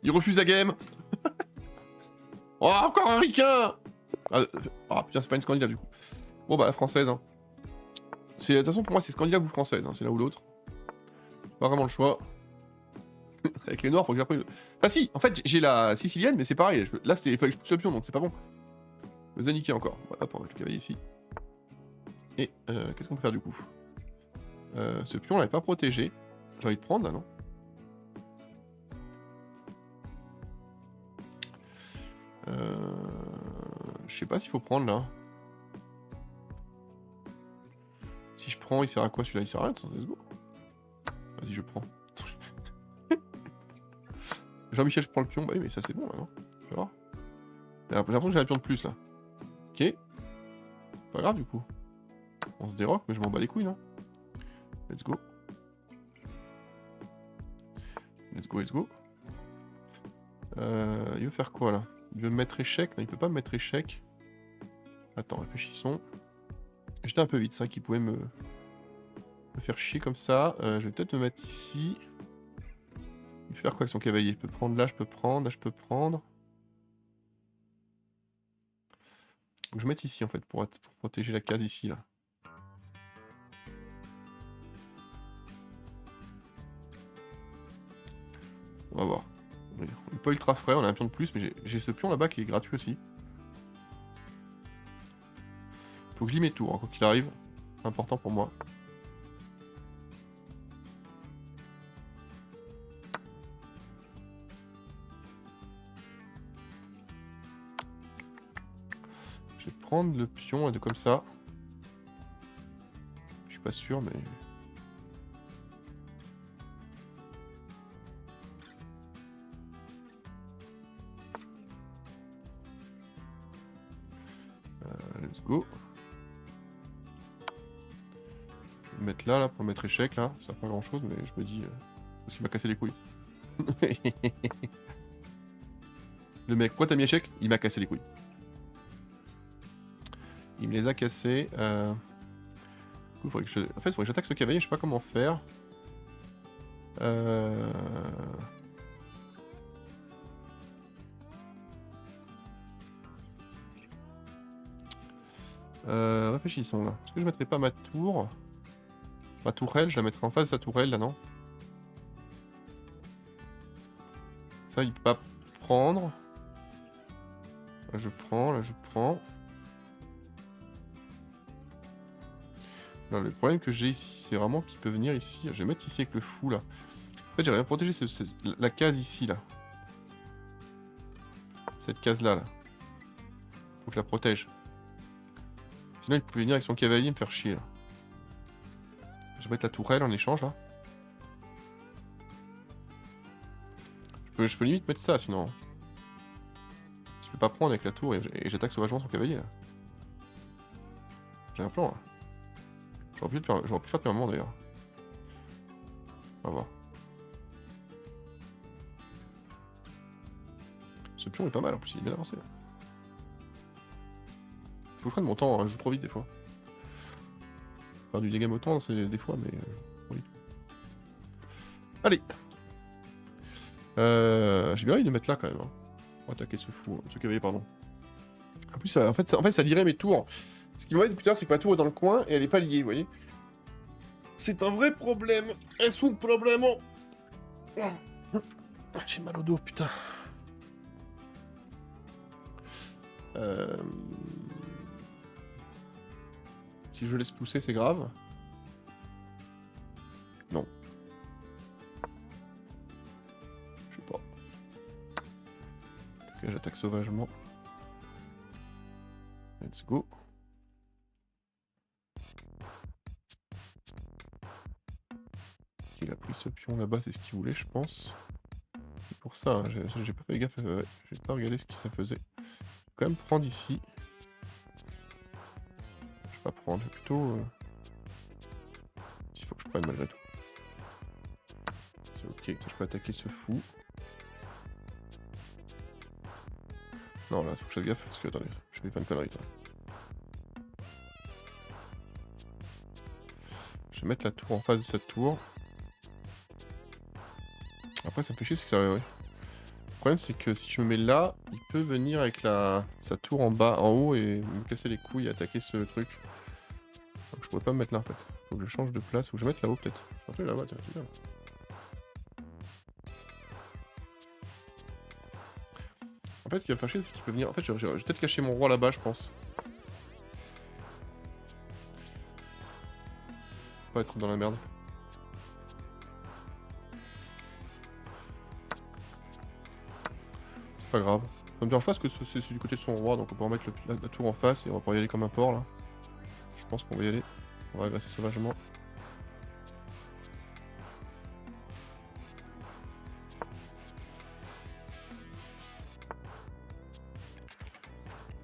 Ils refusent la game. Oh, encore un ricain. Ah putain, c'est pas une scandinave du coup. Bon bah la française. Hein. De toute façon pour moi c'est scandinave ou française, hein. C'est l'un ou l'autre. Pas vraiment le choix. Avec les noirs, faut que j'apprenne. Ah si, en fait j'ai la sicilienne, mais c'est pareil. Là il fallait que je pousse le pion, donc c'est pas bon. Je vais zaniquer encore. Ouais, hop, on va le cavaler ici. Et qu'est-ce qu'on peut faire du coup? Ce pion on l'avait pas protégé. J'ai envie de prendre là, non? Je sais pas s'il faut prendre là. Si je prends, il sert à quoi celui-là? Il sert à rien, let's go. Vas-y, je prends. Jean-Michel, je prends le pion. Bah oui, mais ça c'est bon maintenant. Tu vas voir. J'ai l'impression que j'ai un pion de plus là. Ok. Pas grave du coup. On se déroque, mais je m'en bats les couilles, non? Let's go. Let's go, let's go. Il veut faire quoi là? Il veut me mettre échec? Non, il peut pas me mettre échec. Attends, réfléchissons. J'étais un peu vite, c'est vrai qu'il pouvait me faire chier comme ça. Je vais peut-être me mettre ici. Il peut faire quoi avec son cavalier? Je peux prendre là, je peux prendre, là, je peux prendre. Donc je vais mettre ici en fait pour protéger la case ici là. On va voir. On n'est pas ultra frais, on a un pion de plus, mais j'ai ce pion là-bas qui est gratuit aussi. Faut que je lis mes tours, hein, quoi qu'il arrive. C'est important pour moi. Je vais prendre le pion de comme ça. Je suis pas sûr, mais... let's go. Je vais me mettre là pour mettre échec là. Ça sert pas grand chose, mais je me dis. Parce qu'il m'a cassé les couilles. Le mec, quoi t'as mis échec? Il m'a cassé les couilles. Il me les a cassés. En fait, il faudrait que j'attaque ce cavalier, je sais pas comment faire. Réfléchissons là. Est-ce que je mettrais pas ma tour? Ma tourelle, je la mettrais en face de sa tourelle là, non? Ça, il peut pas prendre. Là, je prends, là, je prends. Non, le problème que j'ai ici, c'est vraiment qu'il peut venir ici. Je vais mettre ici avec le fou là. En fait, j'aimerais bien protéger la case ici là. Cette case là, là. Faut que je la protège. Sinon, il pouvait venir avec son cavalier et me faire chier là. Je vais mettre la tourelle en échange là. Je peux limite mettre ça sinon. Je peux pas prendre avec la tour et j'attaque sauvagement son cavalier là. J'ai un plan là. J'aurais pu le faire depuis un moment d'ailleurs. On va voir. Ce pion est pas mal en plus, il est bien avancé là. Faut que je prenne mon temps, hein, je joue trop vite des fois. Faire du dégât autant, c'est des fois, mais... oui. Allez. J'ai bien envie de mettre là quand même. Hein. Pour attaquer ce fou, ce cavalier, pardon. En plus, en fait, ça lirait mes tours. Ce qui m'embête depuis tout à l'heure, c'est que ma tour est dans le coin et elle est pas liée, vous voyez. C'est un vrai problème. Es un problemo. J'ai mal au dos, putain. Si je laisse pousser, c'est grave. Non. Je sais pas. Ok, j'attaque sauvagement. Let's go. Il a pris ce pion là-bas, c'est ce qu'il voulait, je pense. C'est pour ça, hein, j'ai pas fait gaffe, j'ai pas regardé ce que ça faisait. Je vais quand même prendre ici. Je vais pas prendre, je vais plutôt... Il faut que je prenne malgré tout. C'est ok, je peux attaquer ce fou. Non, là, faut que je fasse gaffe, parce que, attendez, je vais faire une connerie, toi. Je vais mettre la tour en face de cette tour. Après, ça me fait chier, c'est que ça... Ouais. Le problème, c'est que si je me mets là, il peut venir avec sa tour en bas, en haut, et me casser les couilles et attaquer ce truc. Donc je pourrais pas me mettre là, en fait. Faut que je change de place, faut que je mette là-haut, peut-être. Un peu là-bas, tiens, c'est bien. En fait, ce qui va faire chier, c'est qu'il peut venir... En fait, je vais peut-être cacher mon roi là-bas, je pense. Pas être dans la merde. C'est pas grave. Ça me dérange pas parce que c'est du côté de son roi, donc on peut remettre la tour en face et on va pouvoir y aller comme un porc, là. Je pense qu'on va y aller. On va agresser sauvagement.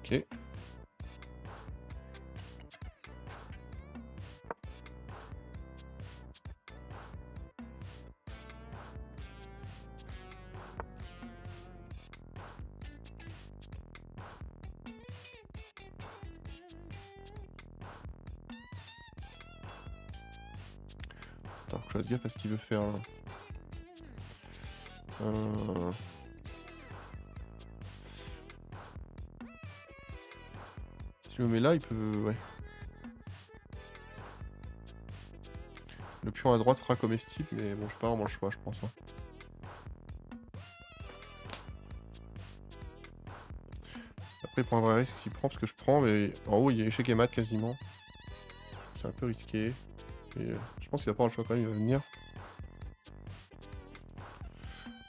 Ok. Attends, faut que je fasse gaffe à ce qu'il veut faire là. Si je me mets là, il peut... Ouais. Le pion à droite sera comestible, mais bon, je sais pas vraiment le choix, je pense. Hein. Après, il prend un vrai risque s'il prend, parce que je prends, mais en haut, il y a échec et mat quasiment. C'est un peu risqué. Et je pense qu'il va pas avoir le choix quand même, il va venir.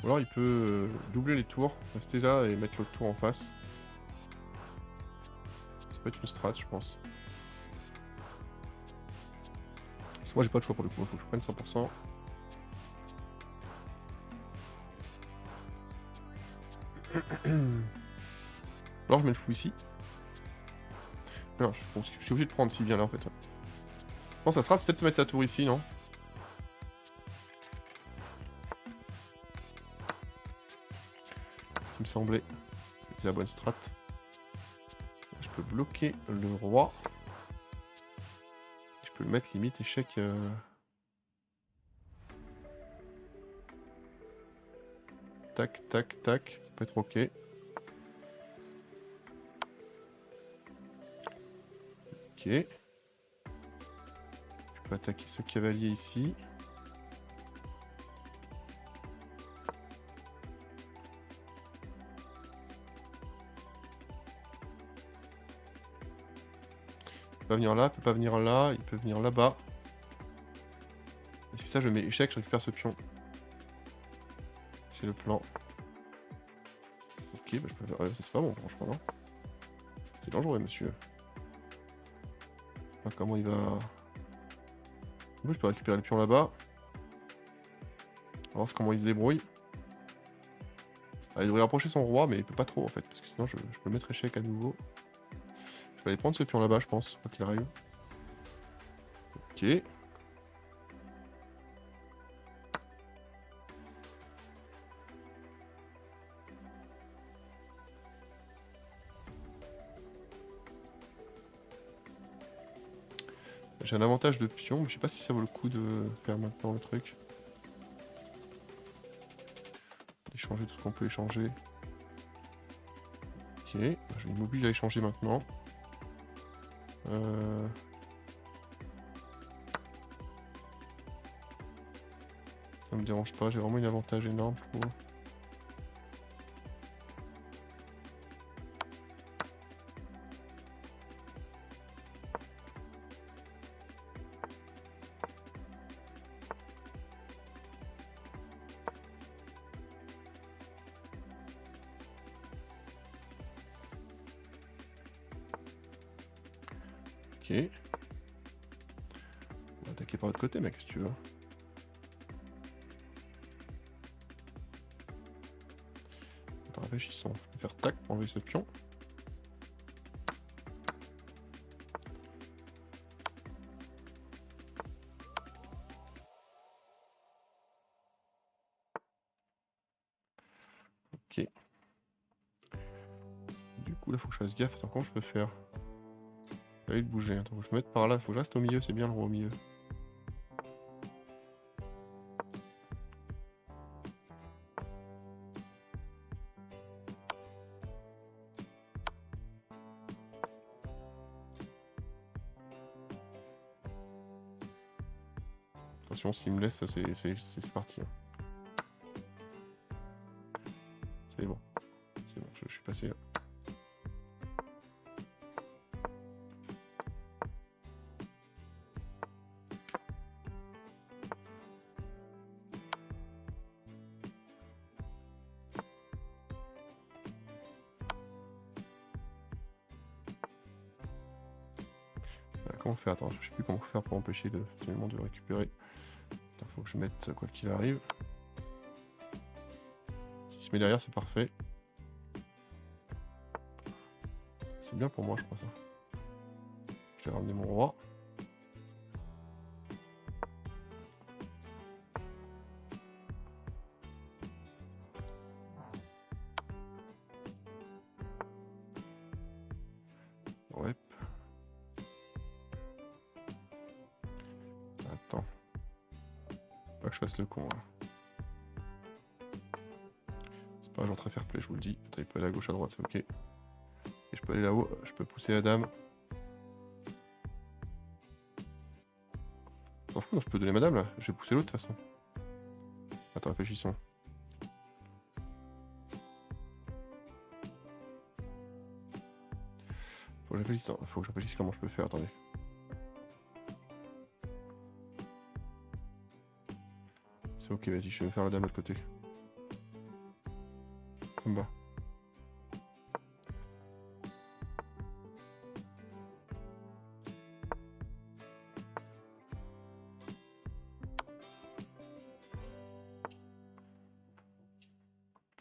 Ou alors il peut doubler les tours, rester là et mettre l'autre tour en face. Ça peut être une strat, je pense. Parce que moi j'ai pas de choix pour le coup, il faut que je prenne 100%. Alors je mets le fou ici. Non, je suis obligé de prendre s'il vient là en fait. Non, ça sera peut-être de mettre sa tour ici, non? Ce qui me semblait. C'était la bonne strat. Je peux bloquer le roi. Je peux le mettre limite échec. Tac, tac, tac. Ça peut être ok. Ok. Je peux attaquer ce cavalier ici. Il peut pas venir là, il peut pas venir là, il peut venir là-bas. Si ça, je mets échec, je récupère ce pion. C'est le plan. Ok, bah je peux faire. C'est pas bon, franchement, non. C'est dangereux, monsieur. Enfin, comment il va. Moi, je peux récupérer le pion là-bas. On va voir comment il se débrouille. Ah, il devrait rapprocher son roi, mais il peut pas trop en fait, parce que sinon je peux mettre échec à nouveau. Je vais aller prendre ce pion là-bas, je pense, quoi qu'il arrive. Ok. J'ai un avantage de pion, mais je sais pas si ça vaut le coup de faire maintenant le truc. Échanger tout ce qu'on peut échanger. Ok, je m'oblige à échanger maintenant. Ça me dérange pas, j'ai vraiment un avantage énorme, je trouve. Ok. On va attaquer par l'autre côté, mec, si tu veux. Réfléchissons. Je vais faire tac pour enlever ce pion. Ok. Du coup, là, faut que je fasse gaffe. Attends, comment je peux faire? Ça va de bouger. Attends, faut que je me mette par là. Faut que je reste au milieu. C'est bien le roi au milieu. Attention, s'il me laisse, c'est parti. Hein. C'est bon. C'est bon, je suis passé là. Comment faire? Attends, je sais plus comment faire pour empêcher finalement de récupérer. Il faut que je mette quoi qu'il arrive. S'il se met derrière, c'est parfait. C'est bien pour moi, je crois ça. Je vais ramener mon roi. Ouais. Attends. Pas que je fasse le con là. C'est pas un genre très fair play, je vous le dis. Attends, il peut aller à gauche, à droite, c'est ok. Et je peux aller là-haut, je peux pousser la dame. S'en fout, non, je peux donner ma dame là. Je vais pousser l'autre de toute façon. Attends, réfléchissons. Faut que je réfléchisse comment je peux faire, attendez. C'est ok, vas-y, je vais me faire la dame de l'autre côté. Ça me va.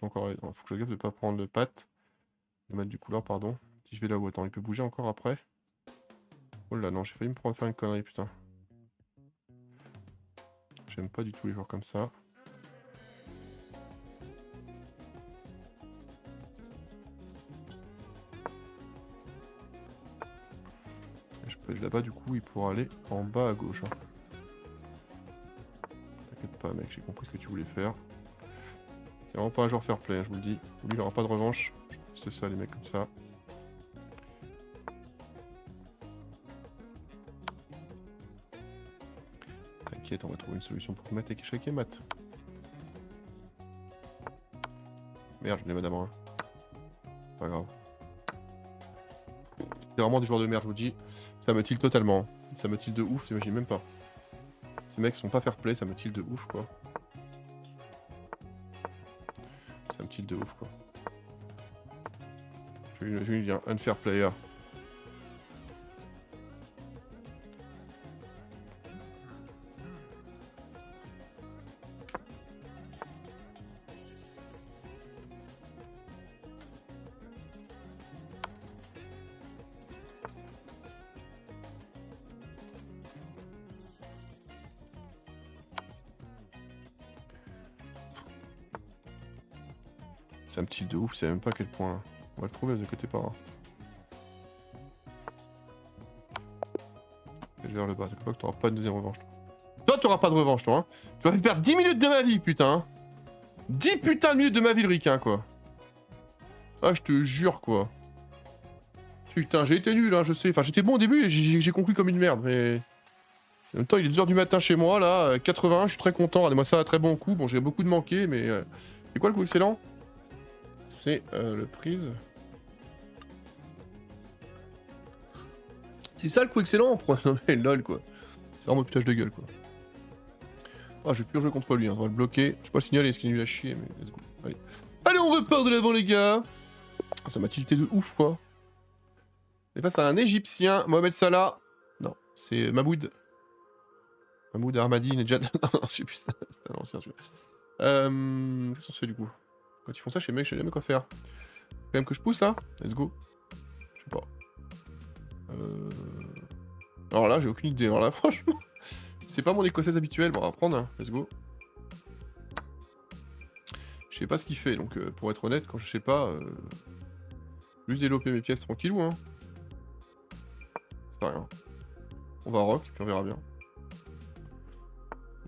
Encore, faut que je gaffe de ne pas prendre de patte. De mettre du couleur, pardon. Si je vais là-haut, attends, il peut bouger encore après. Oh là, non, j'ai failli me faire une connerie, putain. J'aime pas du tout les joueurs comme ça. Là-bas, du coup, il pourra aller en bas à gauche. Hein. T'inquiète pas, mec, j'ai compris ce que tu voulais faire. C'est vraiment pas un joueur fair play, hein, je vous le dis. Lui, il aura pas de revanche. C'est ça, les mecs comme ça. T'inquiète, on va trouver une solution pour mettre avec échec et mat. Merde, je l'ai madame. Hein. C'est pas grave. C'est vraiment des joueurs de merde, je vous dis. Ça me tilt totalement. Ça me tilt de ouf, t'imagines même pas. Ces mecs sont pas fair play, ça me tilt de ouf, quoi. Ça me tilt de ouf, quoi. Je lui dis un unfair player. C'est un petit de ouf, c'est même pas à quel point. On va le trouver, vous inquiétez pas. Hein. Vers le bas, t'inquiète pas que t'auras pas de deuxième revanche. Toi, t'auras pas de revanche, toi. Hein. Tu vas faire perdre 10 minutes de ma vie, putain. Hein. 10 putains de minutes de ma vie, le ricain, quoi. Ah, je te jure, quoi. Putain, j'ai été nul, hein, je sais. Enfin, j'étais bon au début et j'ai conclu comme une merde, mais... En même temps, il est 2h du matin chez moi, là. 81, je suis très content. Regardez-moi ça, très bon coup. Bon, j'ai beaucoup de manqués, mais... C'est quoi le coup excellent? C'est le prise. C'est ça le coup excellent? Non mais lol quoi. C'est vraiment putage de gueule quoi. Ah j'ai plus jouer contre lui, hein. On va le bloquer. Je sais pas le signaler, est-ce qu'il est nul à chier, mais let's go. Allez. Allez on repart de l'avant les gars. Ah, ça m'a tilté de ouf quoi. Et face à un égyptien, Mohamed Salah. Non, c'est Mahmoud. Mahmoud Ahmadi Nejad. Non, je sais plus, c'est un ancien celui-là. Qu'est-ce qu'on se fait du coup? Quand ils font ça chez les mecs, je sais jamais quoi faire. Quand même que je pousse là? Let's go. Je sais pas. Alors là, j'ai aucune idée. Alors là, franchement, c'est pas mon écossaise habituel. Bon, on va prendre. Hein. Let's go. Je sais pas ce qu'il fait. Donc, pour être honnête, quand je sais pas, juste développer mes pièces tranquillou. Hein. C'est rien. On va rock, puis on verra bien.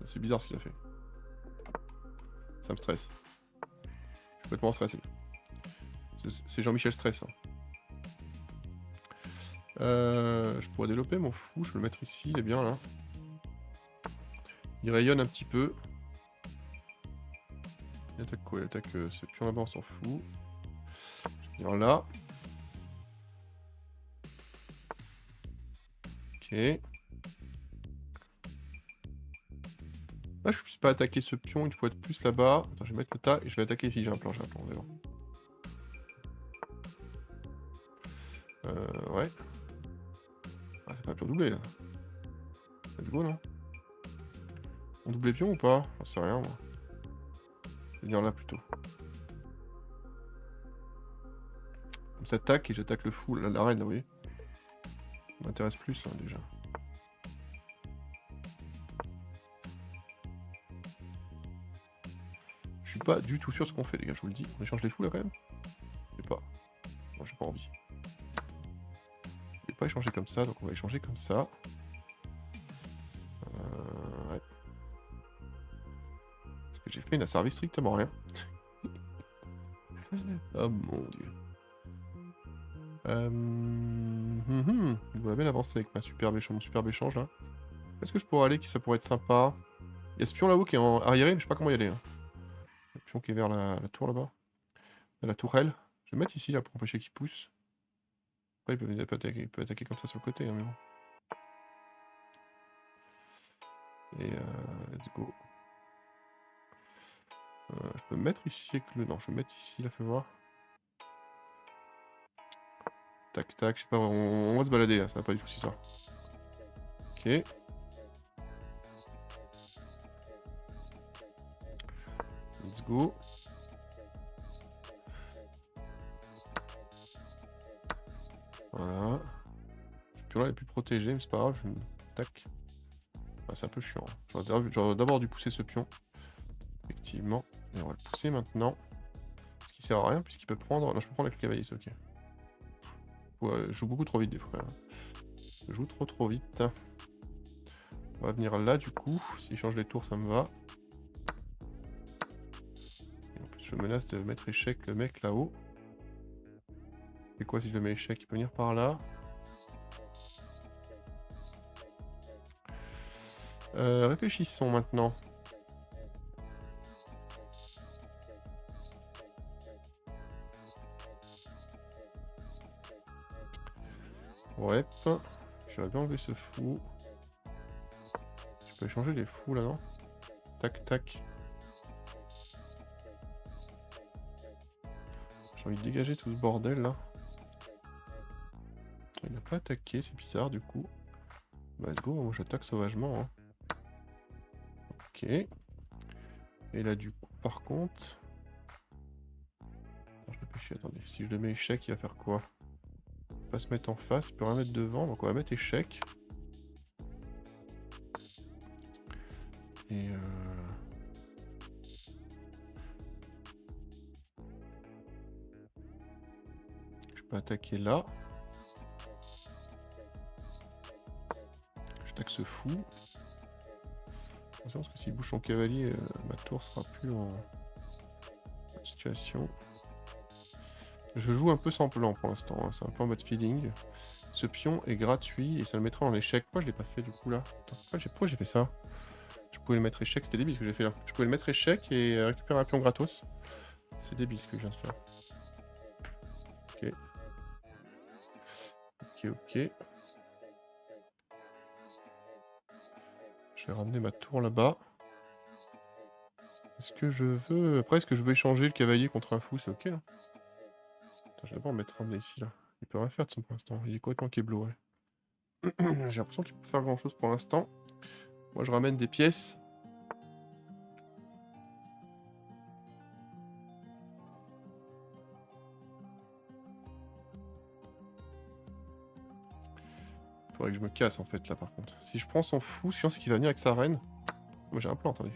C'est bizarre ce qu'il a fait. Ça me stresse. Je suis complètement stressé. C'est Jean-Michel Stress. Hein. Je pourrais développer, m'en fous. Je peux le mettre ici, il est bien là. Il rayonne un petit peu. Il attaque quoi? Il attaque ce pion là-bas, on s'en fout. Je vais venir là. Ok. Là, je ne puisse pas attaquer ce pion une fois de plus là-bas. Attends, je vais mettre le tas et je vais attaquer ici. J'ai un plan, d'accord. Ouais. Ah, c'est pas un pion doublé là. Let's go, non? On double les pions ou pas? J'en sais rien, moi. Je vais venir là plutôt. Comme ça, tac, et j'attaque le fou, la reine là, vous voyez. Ça m'intéresse plus là, déjà. Je suis pas du tout sûr ce qu'on fait, les gars, je vous le dis. On échange les fous là quand même? Je sais pas. Moi, j'ai pas envie. Je vais pas échanger comme ça, donc on va échanger comme ça. Ouais. Ce que j'ai fait n'a servi strictement à rien. Oh mon dieu. Il va bien avancer avec mon superbe échange là. Est-ce que je pourrais aller, ça pourrait être sympa? Il y a ce pion là-haut qui est en arriéré, mais je sais pas comment y aller. Hein. Le pion qui est vers la tour là-bas. La tourelle. Je vais le mettre ici là pour empêcher qu'il pousse. Après il peut attaquer comme ça sur le côté, hein, mais bon. Et let's go. Je peux me mettre ici avec le... Non, je vais me mettre ici, là, fais voir. Tac, tac, je sais pas, on va se balader, là, ça n'a pas du tout ça. Ok. Let's go. Voilà. Ce pion-là est plus protégé, mais c'est pas grave, tac. Ah, c'est un peu chiant. J'aurais d'abord dû pousser ce pion. Effectivement. Et on va le pousser maintenant. Ce qui sert à rien, puisqu'il peut prendre... Non, je peux prendre avec le cavalier, c'est ok. Ouais, je joue beaucoup trop vite des fois. Je joue trop vite. On va venir là du coup. S'il change les tours, ça me va. Et en plus, je menace de mettre échec le mec là-haut. Et quoi si je le mets échec? Il peut venir par là. Réfléchissons maintenant. Ouais. J'aurais bien enlevé ce fou. Je peux échanger les fous là, non? Tac, tac. J'ai envie de dégager tout ce bordel là. Il n'a pas attaqué, c'est bizarre du coup. Bah, let's go, moi j'attaque sauvagement. Hein. Ok. Et là du coup, par contre... Je réfléchis, attendez. Si je le mets échec, il va faire quoi? Il va pas se mettre en face, il peut rien mettre devant, donc on va mettre échec. Et je peux attaquer là. J'attaque ce fou. Attention parce que s'il bouge son cavalier, ma tour sera plus en situation. Je joue un peu sans plan pour l'instant, hein. C'est un peu en mode feeling. Ce pion est gratuit et ça le mettra en échec. Pourquoi je l'ai pas fait du coup là? Attends, pourquoi j'ai fait ça? Je pouvais le mettre échec, c'était débile ce que j'ai fait là. Je pouvais le mettre échec et récupérer un pion gratos. C'est débile ce que je viens de faire. Ok. Ok. Je vais ramener ma tour là-bas. Est-ce que je veux... Après, est-ce que je veux échanger le cavalier contre un fou? C'est ok là. Attends, je vais d'abord mettre ramener ici là. Il peut rien faire de son pour l'instant. Il est complètement keblo, ouais. J'ai l'impression qu'il peut faire grand chose pour l'instant. Moi je ramène des pièces. Faudrait que je me casse en fait là par contre. Si je prends son fou, ce c'est qu'il va venir avec sa reine. Moi j'ai un plan, attendez.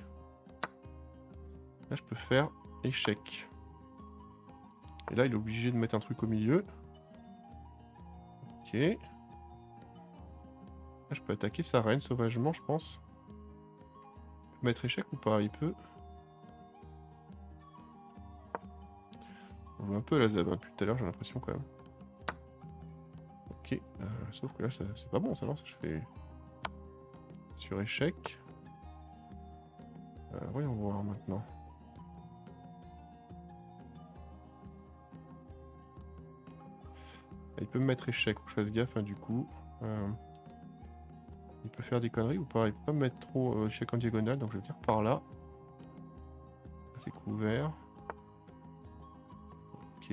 Là je peux faire échec. Et là il est obligé de mettre un truc au milieu. Ok. Là je peux attaquer sa reine sauvagement je pense. Il peut mettre échec ou pas? Il peut. On joue un peu à la zab hein, depuis tout à l'heure j'ai l'impression quand même. Ok. Sauf que là c'est pas bon ça non? Ça je fais sur échec. Voyons voir maintenant. Il peut me mettre échec, faut que je fasse gaffe hein, du coup. Il peut faire des conneries ou pas? Il peut pas me mettre trop échec en diagonale, donc je vais venir par là. C'est couvert. Ok.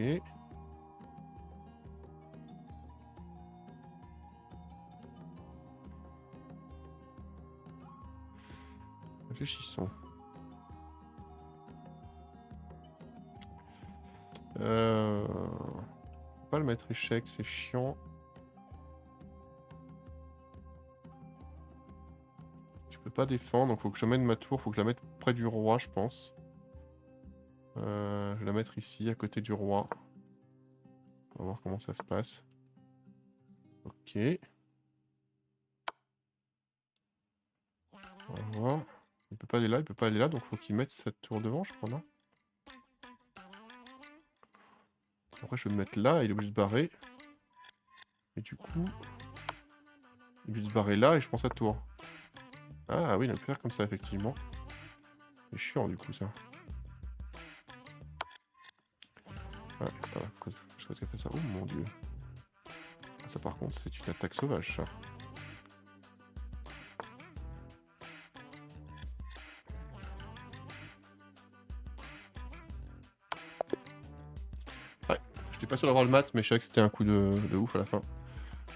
Réfléchissons. Pas le mettre échec, c'est chiant. Je peux pas défendre, donc faut que je mène ma tour, faut que je la mette près du roi, je pense. Je vais la mettre ici, à côté du roi. On va voir comment ça se passe. Ok. On va voir. Il peut pas aller là, il peut pas aller là, donc faut qu'il mette cette tour devant, je crois, non? Après, je vais me mettre là, il est obligé de barrer. Et du coup... Il est obligé de se barrer là, et je prends sa tour. Ah oui, il a pu faire comme ça, effectivement. C'est chiant, du coup, ça. Ah, attends, pourquoi est-ce qu'elle fait ça? Oh mon dieu. Ça, par contre, c'est une attaque sauvage, ça. Ouais, j'étais pas sûr d'avoir le mat, mais je savais que c'était un coup de ouf à la fin.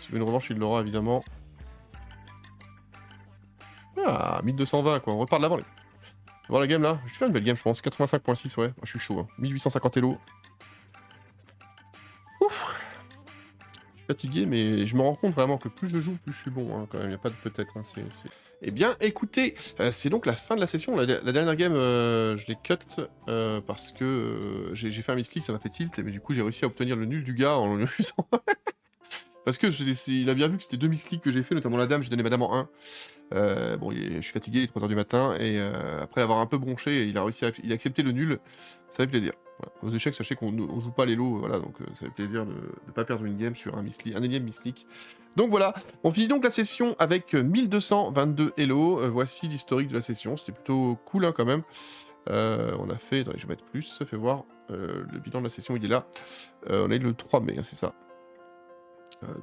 Si vous veux une revanche, il l'aura, évidemment. Ah, 1220, quoi. On repart de l'avant, les... Voir la game, là. Je vais faire une belle game, je pense. 85.6, ouais. Moi, je suis chaud. Hein. 1850 elo. Ouf. Je suis fatigué, mais je me rends compte vraiment que plus je joue, plus je suis bon, hein, quand même. Il n'y a pas de peut-être. Hein. Eh bien, écoutez, c'est donc la fin de la session. La dernière game, je l'ai cut parce que j'ai fait un misclick, ça m'a fait tilt, mais du coup, j'ai réussi à obtenir le nul du gars en le faisant. Parce que il a bien vu que c'était 2 mystiques que j'ai fait, notamment la dame, j'ai donné madame en 1. Bon, je suis fatigué, il est 3h du matin, et après avoir un peu bronché, il a réussi il a accepté le nul, ça fait plaisir. Voilà. Aux échecs, sachez qu'on joue pas les lots, voilà, donc ça fait plaisir de ne pas perdre une game sur un énième mystique. Donc voilà, on finit donc la session avec 1222 hello, voici l'historique de la session, c'était plutôt cool hein, quand même. On a fait, attendez, je vais mettre plus, ça fait voir, le bilan de la session il est là. On a eu le 3 mai, hein, c'est ça.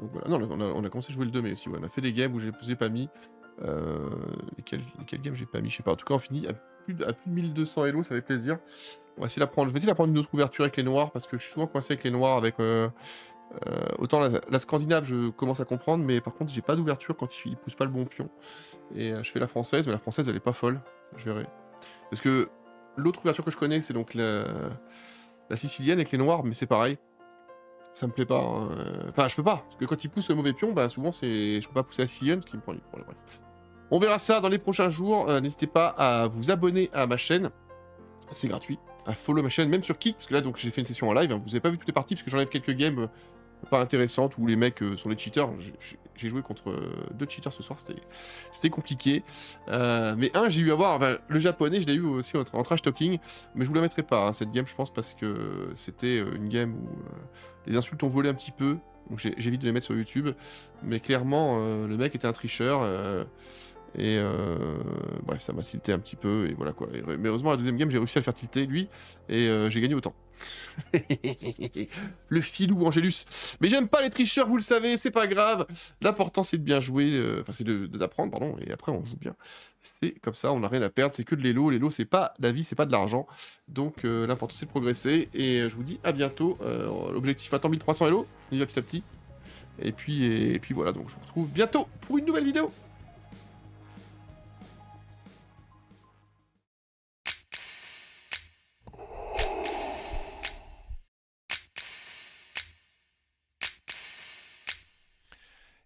Donc voilà, non, on a commencé à jouer le 2 mai aussi, ouais. On a fait des games où je les ai pas mis. Lesquels games j'ai pas mis, je sais pas. En tout cas, on finit à plus de 1200 hello, ça fait plaisir. On va essayer d'apprendre. Je vais essayer d'apprendre une autre ouverture avec les noirs parce que je suis souvent coincé avec les noirs. Avec autant la Scandinave, je commence à comprendre, mais par contre, j'ai pas d'ouverture quand il pousse pas le bon pion. Et je fais la française, mais la française, elle est pas folle. Je verrai. Parce que l'autre ouverture que je connais, c'est donc la sicilienne avec les noirs, mais c'est pareil. Ça me plaît pas. Hein. Enfin, je peux pas. Parce que quand il pousse le mauvais pion, bah souvent, je peux pas pousser la sicilienne, ce qui me prend du. Bon, bref. On verra ça dans les prochains jours. N'hésitez pas à vous abonner à ma chaîne. C'est gratuit. À follow ma chaîne, même sur Kick. Parce que là, donc, j'ai fait une session en live. Hein. Vous avez pas vu toutes les parties, parce que j'enlève quelques games pas intéressantes où les mecs sont des cheaters. J'ai joué contre 2 cheaters ce soir. C'était compliqué. Mais j'ai eu à voir. Enfin, le japonais, je l'ai eu aussi en trash talking. Mais je vous la mettrai pas, hein, cette game, je pense, parce que c'était une game où les insultes ont volé un petit peu. Donc j'évite de les mettre sur YouTube. Mais clairement, le mec était un tricheur. Bref, ça m'a tilté un petit peu, et voilà quoi. Mais heureusement, la deuxième game, j'ai réussi à le faire tilter, lui, et j'ai gagné autant. Le filou Angélus. Mais j'aime pas les tricheurs, vous le savez, c'est pas grave. L'important, c'est de bien jouer, enfin, c'est d'apprendre, pardon, et après, on joue bien. C'est comme ça, on n'a rien à perdre, c'est que de l'élo. L'élo, c'est pas la vie, c'est pas de l'argent. Donc, l'important, c'est de progresser, et je vous dis à bientôt. L'objectif maintenant, 1300 élo, on y va petit à petit. Et puis voilà, donc je vous retrouve bientôt pour une nouvelle vidéo.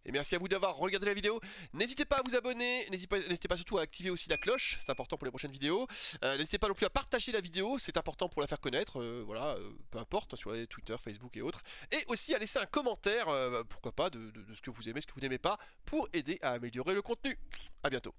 Et merci à vous d'avoir regardé la vidéo. N'hésitez pas à vous abonner, n'hésitez pas surtout à activer aussi la cloche, c'est important pour les prochaines vidéos. N'hésitez pas non plus à partager la vidéo, c'est important pour la faire connaître, voilà, peu importe, sur les Twitter, Facebook et autres. Et aussi à laisser un commentaire, pourquoi pas, de ce que vous aimez, ce que vous n'aimez pas, pour aider à améliorer le contenu. A bientôt.